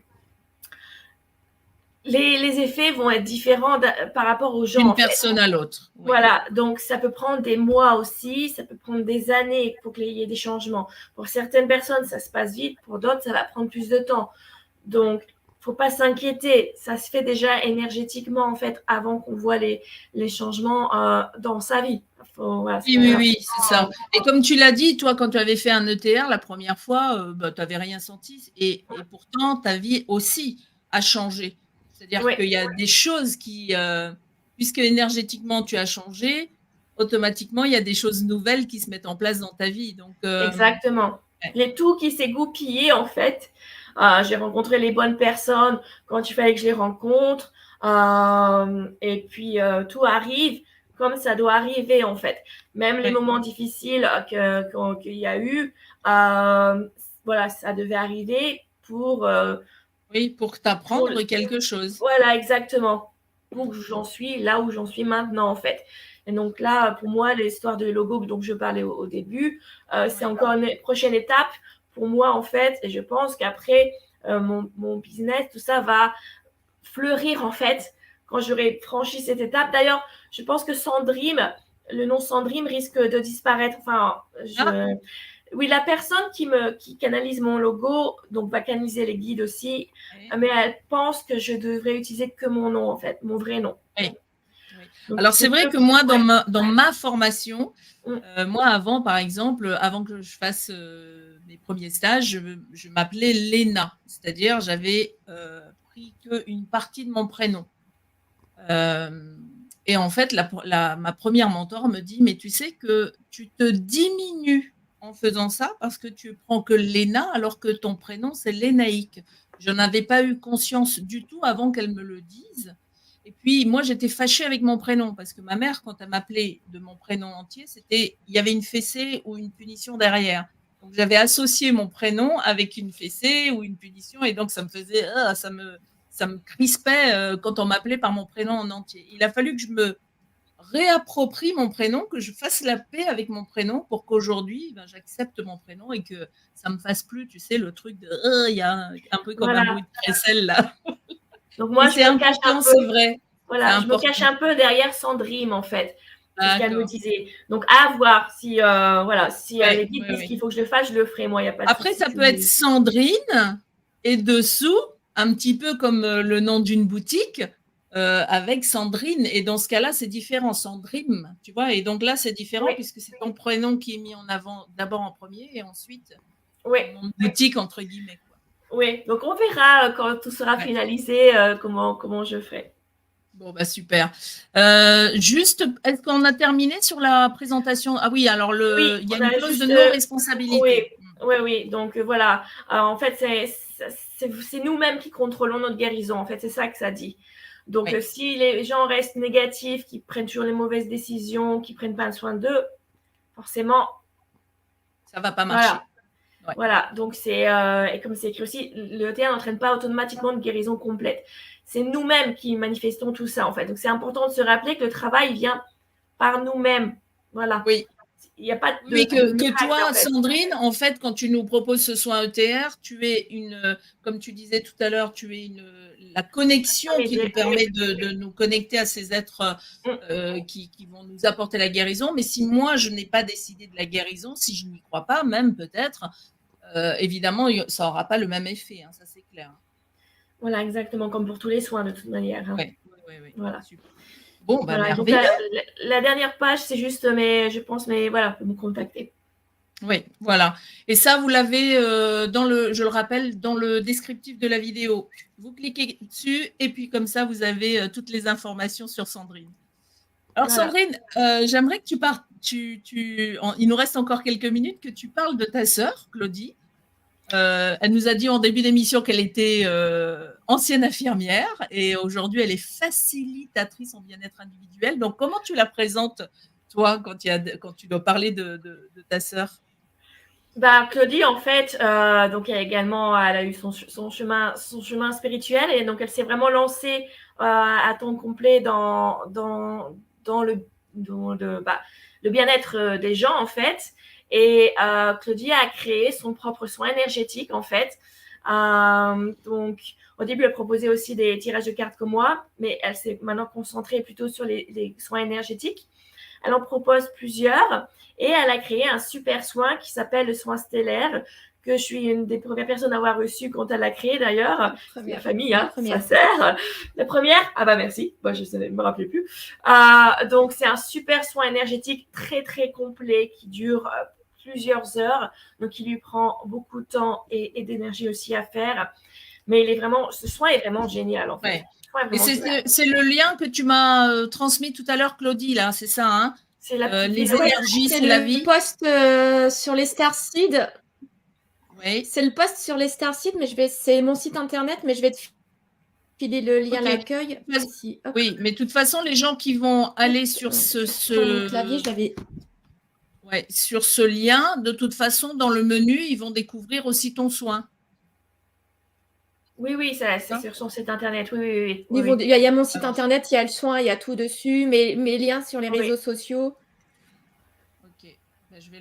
les effets vont être différents par rapport aux gens. D'une personne à l'autre. Oui. Voilà, donc ça peut prendre des mois aussi, ça peut prendre des années pour qu'il y ait des changements. Pour certaines personnes, ça se passe vite, pour d'autres, ça va prendre plus de temps. Donc, faut pas s'inquiéter, ça se fait déjà énergétiquement en fait avant qu'on voit les changements dans sa vie. Oui, c'est ça. Et comme tu l'as dit, toi, quand tu avais fait un ETR la première fois, tu n'avais rien senti. Et pourtant, ta vie aussi a changé. C'est-à-dire qu'il y a des choses qui, puisque énergétiquement tu as changé, automatiquement, il y a des choses nouvelles qui se mettent en place dans ta vie. Donc, exactement. Les tout qui s'est goupillé en fait. J'ai rencontré les bonnes personnes quand il fallait que je les rencontre. Et puis, tout arrive comme ça doit arriver en fait. Même les moments difficiles qu'il y a eu, voilà, ça devait arriver pour... pour t'apprendre quelque chose. Voilà, exactement. Pour que j'en suis là où j'en suis maintenant en fait. Et donc là, pour moi, l'histoire de logo dont je parlais au début, c'est encore une prochaine étape pour moi en fait. Et je pense qu'après, mon business, tout ça va fleurir en fait quand j'aurai franchi cette étape. D'ailleurs, je pense que Sandream, le nom Sandream risque de disparaître. Enfin, oui, la personne qui canalise mon logo, donc va canaliser les guides aussi, mais elle pense que je devrais utiliser que mon nom en fait, mon vrai nom. Donc, alors c'est vrai que moi, dans ma formation, moi avant, par exemple, avant que je fasse mes premiers stages, je m'appelais Léna, c'est-à-dire j'avais pris qu'une partie de mon prénom. Et en fait, ma première mentor me dit, mais tu sais que tu te diminues en faisant ça parce que tu prends que Léna alors que ton prénom, c'est Lénaïque. Je n'avais pas eu conscience du tout avant qu'elle me le dise. Et puis, moi, j'étais fâchée avec mon prénom parce que ma mère, quand elle m'appelait de mon prénom entier, il y avait une fessée ou une punition derrière. Donc, j'avais associé mon prénom avec une fessée ou une punition et donc ça me faisait, ça me crispait quand on m'appelait par mon prénom en entier. Il a fallu que je me réapproprie mon prénom, que je fasse la paix avec mon prénom pour qu'aujourd'hui, j'accepte mon prénom et que ça ne me fasse plus, tu sais, le truc de il y a un peu comme un bruit de crécelle là. Donc moi, c'est important, c'est vrai. Voilà, je me cache un peu derrière Sandream en fait. C'est ce qu'elle me disait. Donc à voir si les guides disent qu'il faut que je le fasse, je le ferai. Moi, il y a pas de Après, ça peut être Sandrine et dessous, un petit peu comme le nom d'une boutique, avec Sandrine. Et dans ce cas-là, c'est différent, Sandrine, tu vois. Et donc là, c'est différent puisque c'est ton prénom qui est mis en avant d'abord en premier et ensuite mon boutique, entre guillemets. Oui, donc on verra quand tout sera finalisé comment je ferai. Bon, super. Juste, est-ce qu'on a terminé sur la présentation? Ah oui, alors il y a une clause de non-responsabilité. Oui. Donc voilà. En fait, c'est nous-mêmes qui contrôlons notre guérison. En fait, c'est ça que ça dit. Donc, si les gens restent négatifs, qui prennent toujours les mauvaises décisions, qui prennent pas soin d'eux, forcément, ça va pas marcher. Voilà, donc et comme c'est écrit aussi, le ETR n'entraîne pas automatiquement une guérison complète. C'est nous-mêmes qui manifestons tout ça, en fait. Donc, c'est important de se rappeler que le travail vient par nous-mêmes. Voilà. Oui. Il n'y a pas de... Mais que toi, en fait. Sandrine, en fait, quand tu nous proposes ce soin ETR, tu es comme tu disais tout à l'heure, tu es la connexion qui nous permet de nous connecter à ces êtres qui vont nous apporter la guérison. Mais si moi, je n'ai pas décidé de la guérison, si je n'y crois pas, même peut-être, évidemment, ça n'aura pas le même effet, hein, ça c'est clair. Voilà, exactement, comme pour tous les soins de toute manière. Hein. Oui. Voilà. Super. Bon, voilà, donc la dernière page, c'est juste, pour me contacter. Oui, voilà. Et ça, vous l'avez je le rappelle, dans le descriptif de la vidéo. Vous cliquez dessus et puis comme ça, vous avez toutes les informations sur Sandrine. Alors Sandrine, j'aimerais que tu parles, il nous reste encore quelques minutes, que tu parles de ta sœur, Claudie. Elle nous a dit en début d'émission qu'elle était ancienne infirmière et aujourd'hui, elle est facilitatrice en bien-être individuel. Donc, comment tu la présentes, toi, quand tu dois parler de ta sœur? Claudie, en fait, donc elle a eu son chemin spirituel et donc elle s'est vraiment lancée à temps complet dans le bien-être des gens, en fait. Et Claudie a créé son propre soin énergétique, en fait. Donc, au début, elle proposait aussi des tirages de cartes comme moi, mais elle s'est maintenant concentrée plutôt sur les soins énergétiques. Elle en propose plusieurs et elle a créé un super soin qui s'appelle le soin stellaire, que je suis une des premières personnes à avoir reçu quand elle l'a créé d'ailleurs. La famille, hein, sa sœur. La première, ah bah merci, moi je ne me rappelais plus. Donc c'est un super soin énergétique très très complet qui dure plusieurs heures, donc il lui prend beaucoup de temps et d'énergie aussi à faire. Mais ce soin est vraiment génial en fait. Ouais. Et c'est le lien que tu m'as transmis tout à l'heure, Claudie, là, c'est ça, hein? C'est la les énergies, c'est la vie. C'est le post sur les Starseed. Oui. C'est le post sur les Starseed, mais c'est mon site internet, mais je vais te filer le lien à l'accueil. Oui, mais de toute façon, les gens qui vont aller sur Mon clavier, je l'avais. Ouais, sur ce lien, de toute façon, dans le menu, ils vont découvrir aussi ton soin. Oui, c'est sur son site internet. Oui. Il y a mon site internet, il y a le soin, il y a tout dessus, mes liens sur les réseaux sociaux. Ok, je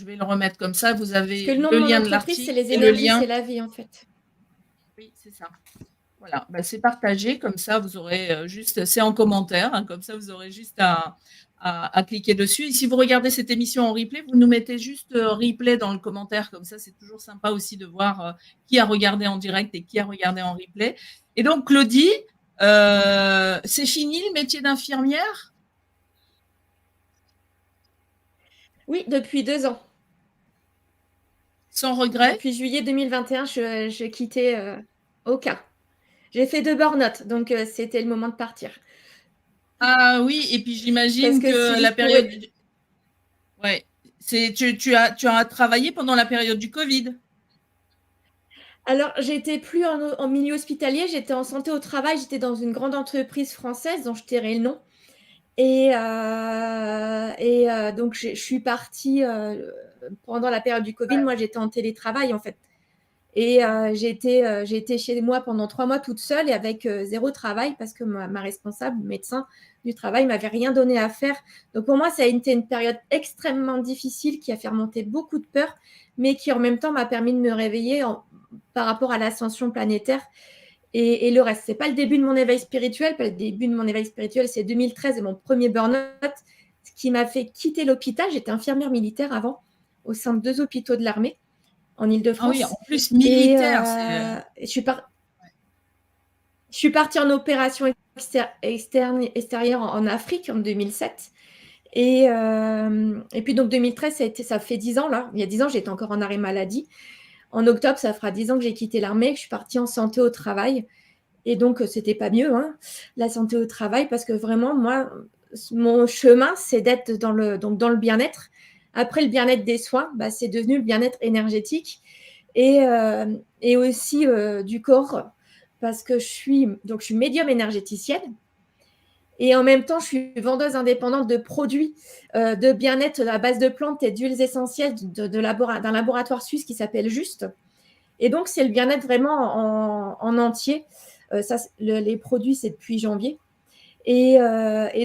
vais le remettre comme ça. Vous avez le lien de l'article. C'est les énergies, c'est la vie en fait. Oui, c'est ça. Voilà, c'est partagé, comme ça vous aurez juste, c'est en commentaire, hein, comme ça vous aurez juste à cliquer dessus. Et si vous regardez cette émission en replay, vous nous mettez juste replay dans le commentaire, comme ça c'est toujours sympa aussi de voir qui a regardé en direct et qui a regardé en replay. Et donc Claudie, c'est fini le métier d'infirmière? Oui, depuis 2 ans. Sans regret? Depuis juillet 2021, je quittais aucun. J'ai fait 2 burn-out, donc c'était le moment de partir. Ah oui, et puis j'imagine que la période... Ouais, tu as travaillé pendant la période du Covid? Alors, j'étais plus en milieu hospitalier, j'étais en santé au travail, j'étais dans une grande entreprise française dont je tairai le nom. Et donc, je suis partie pendant la période du Covid. Moi, j'étais en télétravail, en fait. Et j'ai été chez moi pendant 3 mois toute seule et avec 0 travail parce que ma responsable, médecin du travail, m'avait rien donné à faire. Donc, pour moi, ça a été une période extrêmement difficile qui a fait remonter beaucoup de peur, mais qui en même temps m'a permis de me réveiller par rapport à l'ascension planétaire. Et le reste, c'est pas le début de mon éveil spirituel. Pas le début de mon éveil spirituel, c'est 2013 et mon premier burn-out, ce qui m'a fait quitter l'hôpital. J'étais infirmière militaire avant, au sein de 2 hôpitaux de l'armée en Île-de-France. Ah oui, en plus militaire. Je suis partie en opération extérieure en Afrique en 2007. Et puis donc 2013, ça fait 10 ans là. Il y a 10 ans, j'étais encore en arrêt maladie. En octobre, ça fera 10 ans que j'ai quitté l'armée, que je suis partie en santé au travail. Et donc, c'était pas mieux, hein, la santé au travail, parce que vraiment, moi, mon chemin, c'est d'être dans le bien-être. Après le bien-être des soins, c'est devenu le bien-être énergétique et aussi du corps, parce que je suis médium énergéticienne. Et en même temps, je suis vendeuse indépendante de produits de bien-être à base de plantes et d'huiles essentielles d'un laboratoire suisse qui s'appelle Juste. Et donc, c'est le bien-être vraiment en entier. Les produits, c'est depuis janvier. Et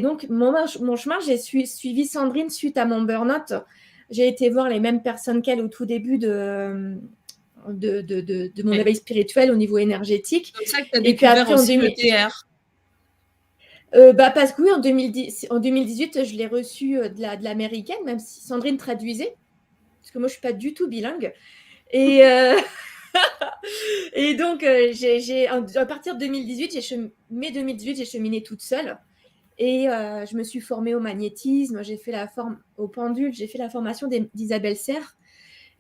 donc, mon chemin, j'ai suivi Sandrine suite à mon burn-out. J'ai été voir les mêmes personnes qu'elle au tout début de mon éveil spirituel au niveau énergétique. C'est ça que tu as découvert aussi le TR. Parce que oui, en 2018, je l'ai reçu de l'américaine, même si Sandrine traduisait, parce que moi, je ne suis pas du tout bilingue. Et, et donc, à partir de 2018, mai 2018, j'ai cheminé toute seule. Et je me suis formée au magnétisme, j'ai fait au pendule, j'ai fait la formation d'Isabelle Serre.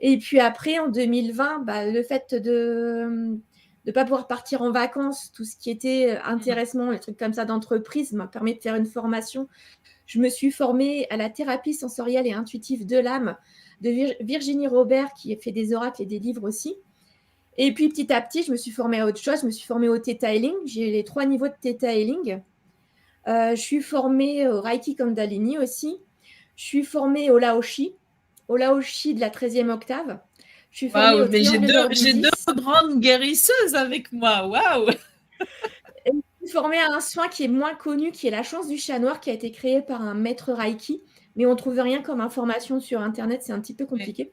Et puis après, en 2020, le fait de ne pas pouvoir partir en vacances, tout ce qui était intéressement, les trucs comme ça d'entreprise, m'a permis de faire une formation. Je me suis formée à la thérapie sensorielle et intuitive de l'âme de Virginie Robert, qui a fait des oracles et des livres aussi. Et puis petit à petit, je me suis formée à autre chose. Je me suis formée au Theta Healing. J'ai les 3 niveaux de Theta Healing. Je suis formée au Reiki Kundalini aussi. Je suis formée au Laoshi de la 13e octave. Je suis formée au mais j'ai deux grandes guérisseuses avec moi. Waouh. suis formée à un soin qui est moins connu, qui est la chance du chat noir, qui a été créé par un maître Reiki, mais on ne trouve rien comme information sur Internet, c'est un petit peu compliqué.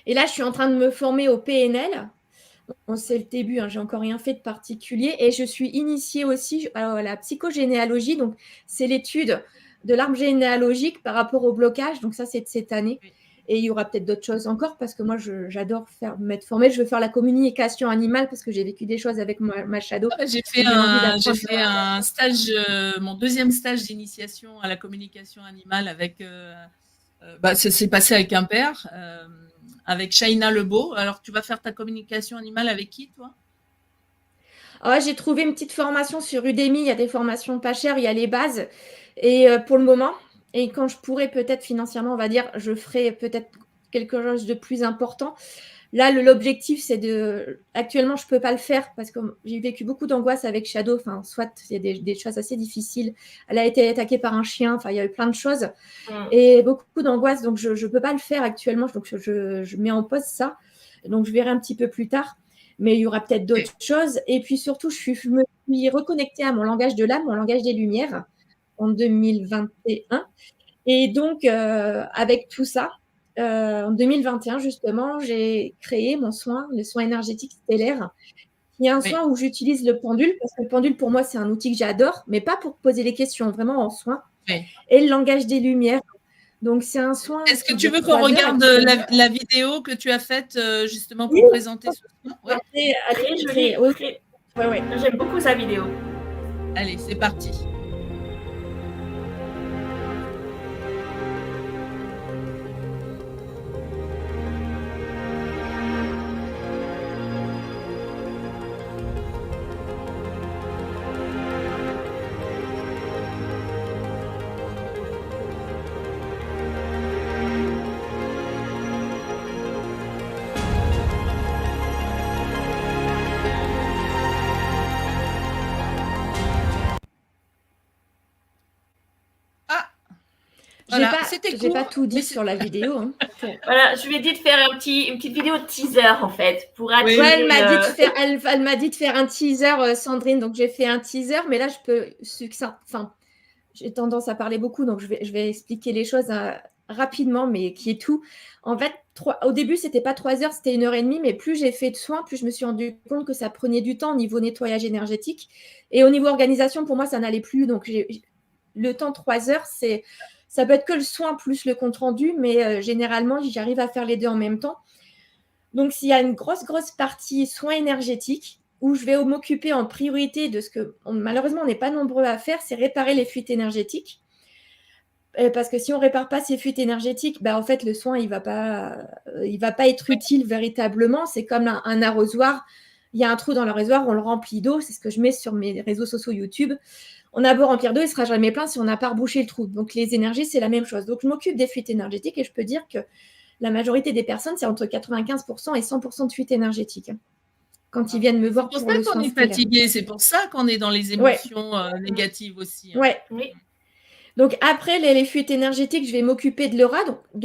Et là, je suis en train de me former au PNL. Bon, c'est le début, hein, j'ai encore rien fait de particulier. Et je suis initiée aussi à la psychogénéalogie. Donc, c'est l'étude de l'arbre généalogique par rapport au blocage. Donc, ça, c'est de cette année. Et il y aura peut-être d'autres choses encore parce que moi, j'adore m'être formée. Je veux faire la communication animale parce que j'ai vécu des choses avec ma shadow. J'ai fait un stage, mon deuxième stage d'initiation à la communication animale avec. Ça s'est passé avec un père, avec Shaina Lebeau. Alors, tu vas faire ta communication animale avec qui, toi? J'ai trouvé une petite formation sur Udemy. Il y a des formations pas chères, il y a les bases. Et pour le moment, et quand je pourrai peut-être financièrement, on va dire, je ferai peut-être quelque chose de plus important. Là, l'objectif, c'est de. Actuellement, je ne peux pas le faire parce que j'ai vécu beaucoup d'angoisse avec Shadow. Enfin, soit il y a des choses assez difficiles. Elle a été attaquée par un chien. Enfin, il y a eu plein de choses et beaucoup d'angoisse. Donc, je ne peux pas le faire actuellement. Donc, je mets en pause ça. Donc, je verrai un petit peu plus tard. Mais il y aura peut-être d'autres choses. Et puis surtout, je me suis reconnectée à mon langage de l'âme, mon langage des lumières en 2021. Et donc, avec tout ça, en 2021, justement, j'ai créé mon soin, le soin énergétique stellaire, qui est un soin où j'utilise le pendule, parce que le pendule, pour moi, c'est un outil que j'adore, mais pas pour poser les questions, vraiment en soin. Et le langage des lumières. Donc, c'est un soin. Est-ce que tu veux qu'on regarde la vidéo que tu as faite justement pour présenter ce soin? Allez, j'aime beaucoup sa vidéo. Allez, c'est parti. Voilà, j'ai pas tout dit sur la vidéo. Hein. Voilà, je lui ai dit de faire une petite vidéo de teaser en fait pour attirer. Ouais, elle m'a dit de faire un teaser, Sandrine. Donc j'ai fait un teaser, mais là je peux enfin, j'ai tendance à parler beaucoup, donc je vais expliquer les choses rapidement, mais qui est tout. En fait, au début c'était pas 3 heures, c'était 1h30, mais plus j'ai fait de soins, plus je me suis rendu compte que ça prenait du temps au niveau nettoyage énergétique et au niveau organisation, pour moi ça n'allait plus. Donc le temps 3 heures, ça peut être que le soin plus le compte-rendu, mais généralement, j'arrive à faire les deux en même temps. Donc, s'il y a une grosse partie soins énergétiques, où je vais m'occuper en priorité de ce que, malheureusement, on n'est pas nombreux à faire, c'est réparer les fuites énergétiques. Parce que si on ne répare pas ces fuites énergétiques, en fait, le soin, il va pas être utile véritablement. C'est comme un arrosoir. Il y a un trou dans l'arrosoir, on le remplit d'eau. C'est ce que je mets sur mes réseaux sociaux YouTube. On a beau remplir d'eau, il ne sera jamais plein si on n'a pas rebouché le trou. Donc, les énergies, c'est la même chose. Donc, je m'occupe des fuites énergétiques et je peux dire que la majorité des personnes, c'est entre 95% et 100% de fuites énergétiques. Quand ils viennent me voir pour le soin. C'est pour ça qu'on est fatigué, c'est pour ça qu'on est dans les émotions négatives aussi. Hein. Oui. Donc, après les fuites énergétiques, je vais m'occuper de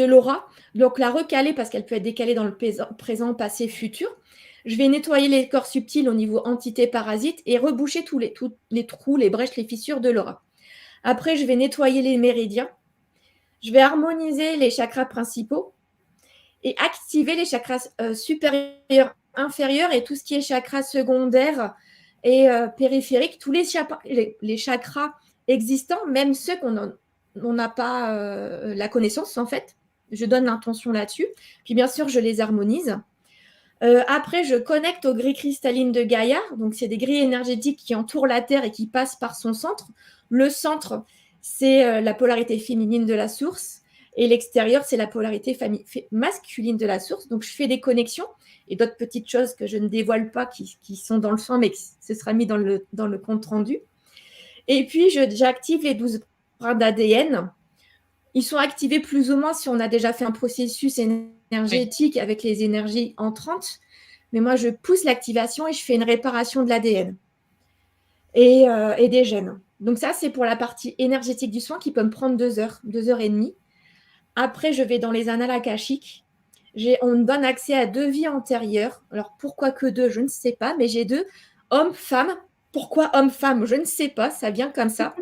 l'aura. Donc, la recaler parce qu'elle peut être décalée dans le présent, passé, futur. Je vais nettoyer les corps subtils au niveau entité parasite et reboucher tous les trous, les brèches, les fissures de l'aura. Après, je vais nettoyer les méridiens. Je vais harmoniser les chakras principaux et activer les chakras supérieurs, inférieurs et tout ce qui est chakras secondaires et périphériques. Tous les chakras existants, même ceux qu'on n'a pas la connaissance en fait. Je donne l'intention là-dessus. Puis bien sûr, je les harmonise. Après, je connecte aux grilles cristallines de Gaïa. Donc, c'est des grilles énergétiques qui entourent la Terre et qui passent par son centre. Le centre, c'est la polarité féminine de la source. Et l'extérieur, c'est la polarité masculine de la source. Donc, je fais des connexions et d'autres petites choses que je ne dévoile pas qui sont dans le soin, mais ce sera mis dans le compte rendu. Et puis, j'active les 12 brins d'ADN. Ils sont activés plus ou moins si on a déjà fait un processus énergétique avec les énergies entrantes. Mais moi, je pousse l'activation et je fais une réparation de l'ADN et des gènes. Donc ça, c'est pour la partie énergétique du soin qui peut me prendre 2 heures, 2 heures et demie. Après, je vais dans les annales akashiques. On me donne accès à 2 vies antérieures. Alors, pourquoi que 2, je ne sais pas, mais j'ai 2 hommes, femmes Pourquoi homme-femme? Je ne sais pas, ça vient comme ça.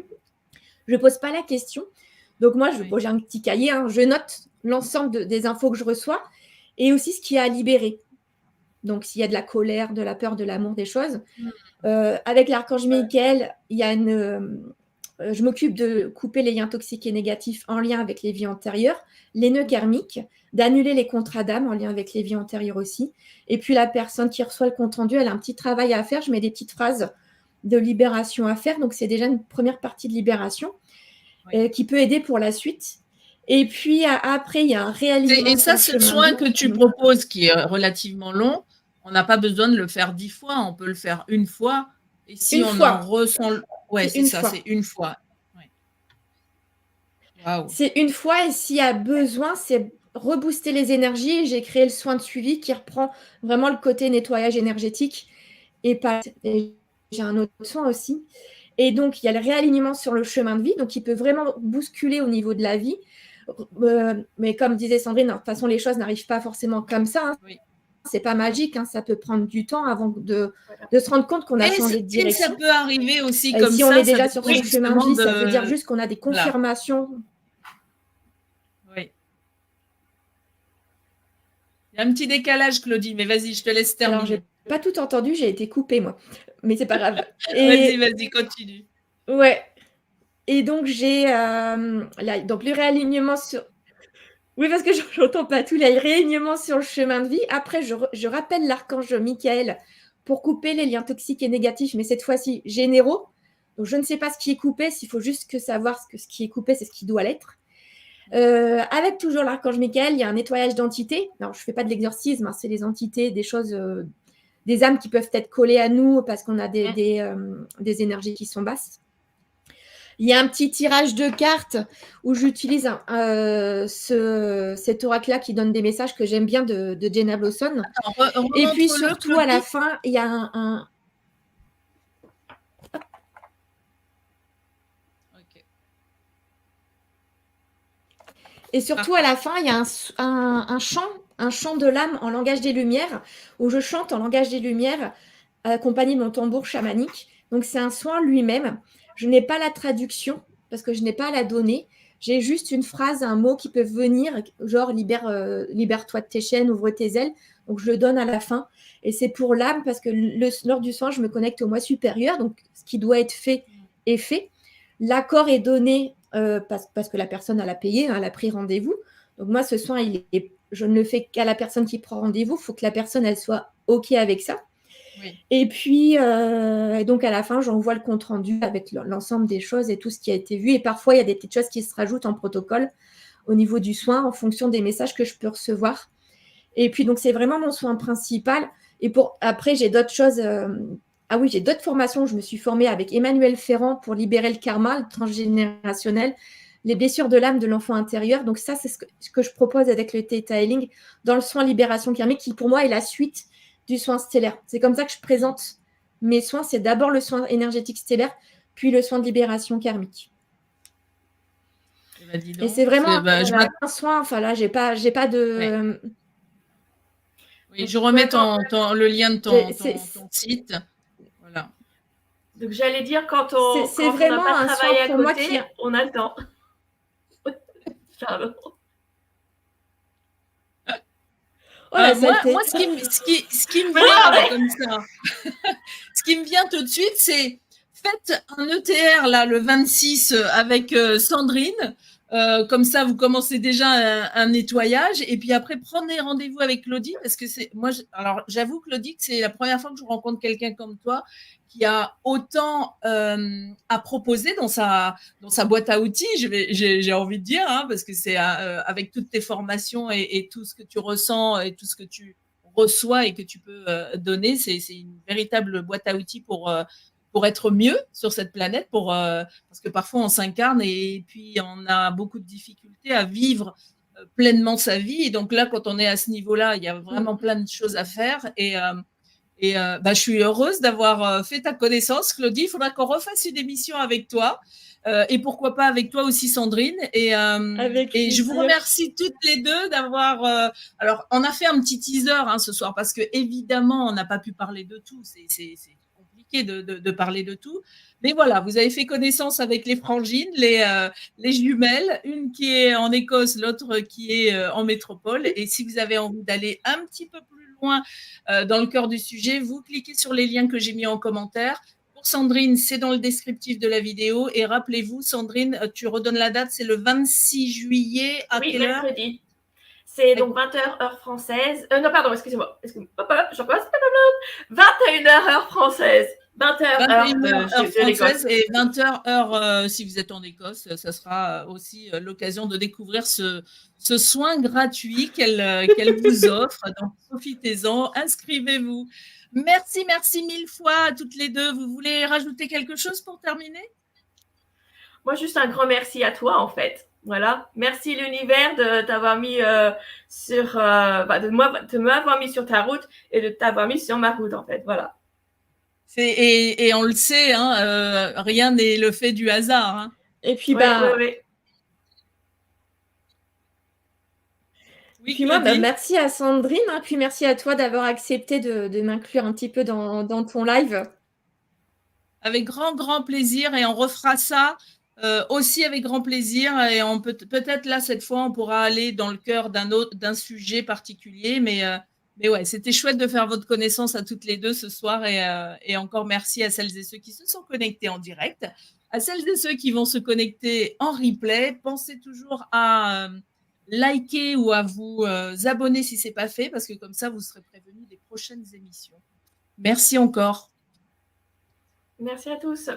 Je ne pose pas la question. Donc moi, j'ai un petit cahier, hein, je note l'ensemble des infos que je reçois et aussi ce qu'il y a à libérer. Donc s'il y a de la colère, de la peur, de l'amour, des choses. Avec l'archange Michael, il y a je m'occupe de couper les liens toxiques et négatifs en lien avec les vies antérieures, les nœuds karmiques, d'annuler les contrats d'âme en lien avec les vies antérieures aussi. Et puis la personne qui reçoit le compte rendu, elle a un petit travail à faire. Je mets des petites phrases de libération à faire. Donc c'est déjà une première partie de libération qui peut aider pour la suite. Et puis après, il y a un réalignement. Et ça, ce soin que tu proposes, qui est relativement long, on n'a pas besoin de le faire 10 fois, on peut le faire une fois. Et si on en ressent... Ouais, c'est ça, c'est une fois. Ouais. Wow. C'est une fois, et s'il y a besoin, c'est rebooster les énergies. J'ai créé le soin de suivi qui reprend vraiment le côté nettoyage énergétique. Et j'ai un autre soin aussi. Et donc, il y a le réalignement sur le chemin de vie, donc il peut vraiment bousculer au niveau de la vie. Mais comme disait Sandrine, de toute façon, les choses n'arrivent pas forcément comme ça. Hein. Oui. C'est pas magique, hein, ça peut prendre du temps avant de se rendre compte qu'on a changé de direction. Et ça peut arriver aussi comme ça. Si on est déjà sur son chemin de vie, ça veut dire juste qu'on a des confirmations. Oui. Il y a un petit décalage, Claudie, mais vas-y, je te laisse terminer. Alors, j'ai pas tout entendu, j'ai été coupée, moi. Mais c'est pas grave. Vas-y, continue. Ouais. Et donc, j'ai donc le réalignement sur... Oui, parce que j'entends pas tout. Le réalignement sur le chemin de vie. Après, je rappelle l'archange Michael pour couper les liens toxiques et négatifs, mais cette fois-ci généraux. Donc, je ne sais pas ce qui est coupé. S'il faut juste savoir ce qui est coupé, c'est ce qui doit l'être. Avec toujours l'archange Michael, il y a un nettoyage d'entités. Alors, je ne fais pas de l'exorcisme, hein, c'est les entités, des choses, des âmes qui peuvent être collées à nous parce qu'on a des énergies qui sont basses. Il y a un petit tirage de cartes où j'utilise cet oracle-là qui donne des messages que j'aime bien de Jenna Blossom. Et puis surtout, à la fin, il y a un... Et surtout, à la fin, il y a un chant de l'âme en langage des Lumières, où je chante en langage des Lumières, accompagné de mon tambour chamanique. Donc, c'est un soin lui-même. Je n'ai pas la traduction, parce que je n'ai pas à la donner. J'ai juste une phrase, un mot qui peut venir, genre « libère-toi de tes chaînes, ouvre tes ailes ». Donc, je le donne à la fin. Et c'est pour l'âme, parce que lors du soin, je me connecte au moi supérieur. Donc, ce qui doit être fait est fait. L'accord est donné parce que la personne, elle a payé, hein, elle a pris rendez-vous. Donc, moi, ce soin, je ne le fais qu'à la personne qui prend rendez-vous. Il faut que la personne, elle soit OK avec ça. Oui. Et puis, donc, à la fin, j'envoie le compte-rendu avec l'ensemble des choses et tout ce qui a été vu. Et parfois, il y a des petites choses qui se rajoutent en protocole au niveau du soin en fonction des messages que je peux recevoir. Et puis, donc, c'est vraiment mon soin principal. Et après, j'ai d'autres choses... Ah oui, j'ai d'autres formations. Je me suis formée avec Emmanuel Ferrand pour libérer le karma, le transgénérationnel, les blessures de l'âme de l'enfant intérieur. Donc ça, c'est ce que je propose avec le Theta Healing dans le soin libération karmique qui, pour moi, est la suite du soin stellaire. C'est comme ça que je présente mes soins. C'est d'abord le soin énergétique stellaire, puis le soin de libération karmique. Et c'est vraiment un soin. Enfin là, j'ai pas de... Oui, je remets le lien de ton site. Voilà. Donc, j'allais dire, quand on n'a pas de travail à côté, on a le temps. Pardon. Moi, ce qui me vient comme ça, ce qui me vient tout de suite, c'est faites un ETR là, le 26 avec Sandrine. Comme ça, vous commencez déjà un nettoyage et puis après, prenez rendez-vous avec Claudie parce que alors j'avoue, Claudie, que c'est la première fois que je rencontre quelqu'un comme toi qui a autant à proposer dans sa boîte à outils, j'ai envie de dire, hein, parce que c'est avec toutes tes formations et tout ce que tu ressens et tout ce que tu reçois et que tu peux donner, c'est une véritable boîte à outils pour être mieux sur cette planète, parce que parfois on s'incarne et puis on a beaucoup de difficultés à vivre pleinement sa vie. Et donc là, quand on est à ce niveau-là, il y a vraiment plein de choses à faire. Et je suis heureuse d'avoir fait ta connaissance, Claudie. Il faudra qu'on refasse une émission avec toi. Et pourquoi pas avec toi aussi, Sandrine. Et je vous remercie toutes les deux d'avoir... alors, on a fait un petit teaser ce soir, parce que évidemment, on n'a pas pu parler de tout. C'est compliqué de parler de tout. Mais voilà, vous avez fait connaissance avec les frangines, les jumelles, une qui est en Écosse, l'autre qui est en métropole. Et si vous avez envie d'aller un petit peu plus loin dans le cœur du sujet, vous cliquez sur les liens que j'ai mis en commentaire. Pour Sandrine, c'est dans le descriptif de la vidéo. Et rappelez-vous, Sandrine, tu redonnes la date, c'est le 26 juillet à quelle heure? Mercredi. C'est donc 20h heure française. Non, pardon, excusez-moi. Je recommence. 21h heure française. 20h heure française et 20h heure si vous êtes en Écosse. Ça sera aussi l'occasion de découvrir ce soin gratuit qu'elle vous offre. Donc, profitez-en, inscrivez-vous. Merci mille fois à toutes les deux. Vous voulez rajouter quelque chose pour terminer? Moi, juste un grand merci à toi, en fait. Voilà. Merci l'univers de t'avoir mis de m'avoir mis sur ta route et de t'avoir mis sur ma route, en fait. Voilà. Et on le sait, hein, rien n'est le fait du hasard. Hein. Et puis, Oui, puis moi, merci à Sandrine, hein, puis merci à toi d'avoir accepté de m'inclure un petit peu dans ton live. Avec grand plaisir, et on refera ça aussi avec grand plaisir, et on peut-être là cette fois on pourra aller dans le cœur d'un sujet particulier, mais ouais, c'était chouette de faire votre connaissance à toutes les deux ce soir, et encore merci à celles et ceux qui se sont connectés en direct, à celles et ceux qui vont se connecter en replay. Pensez toujours à liker ou à vous abonner si ce n'est pas fait, parce que comme ça vous serez prévenus des prochaines émissions. Merci encore. Merci à tous.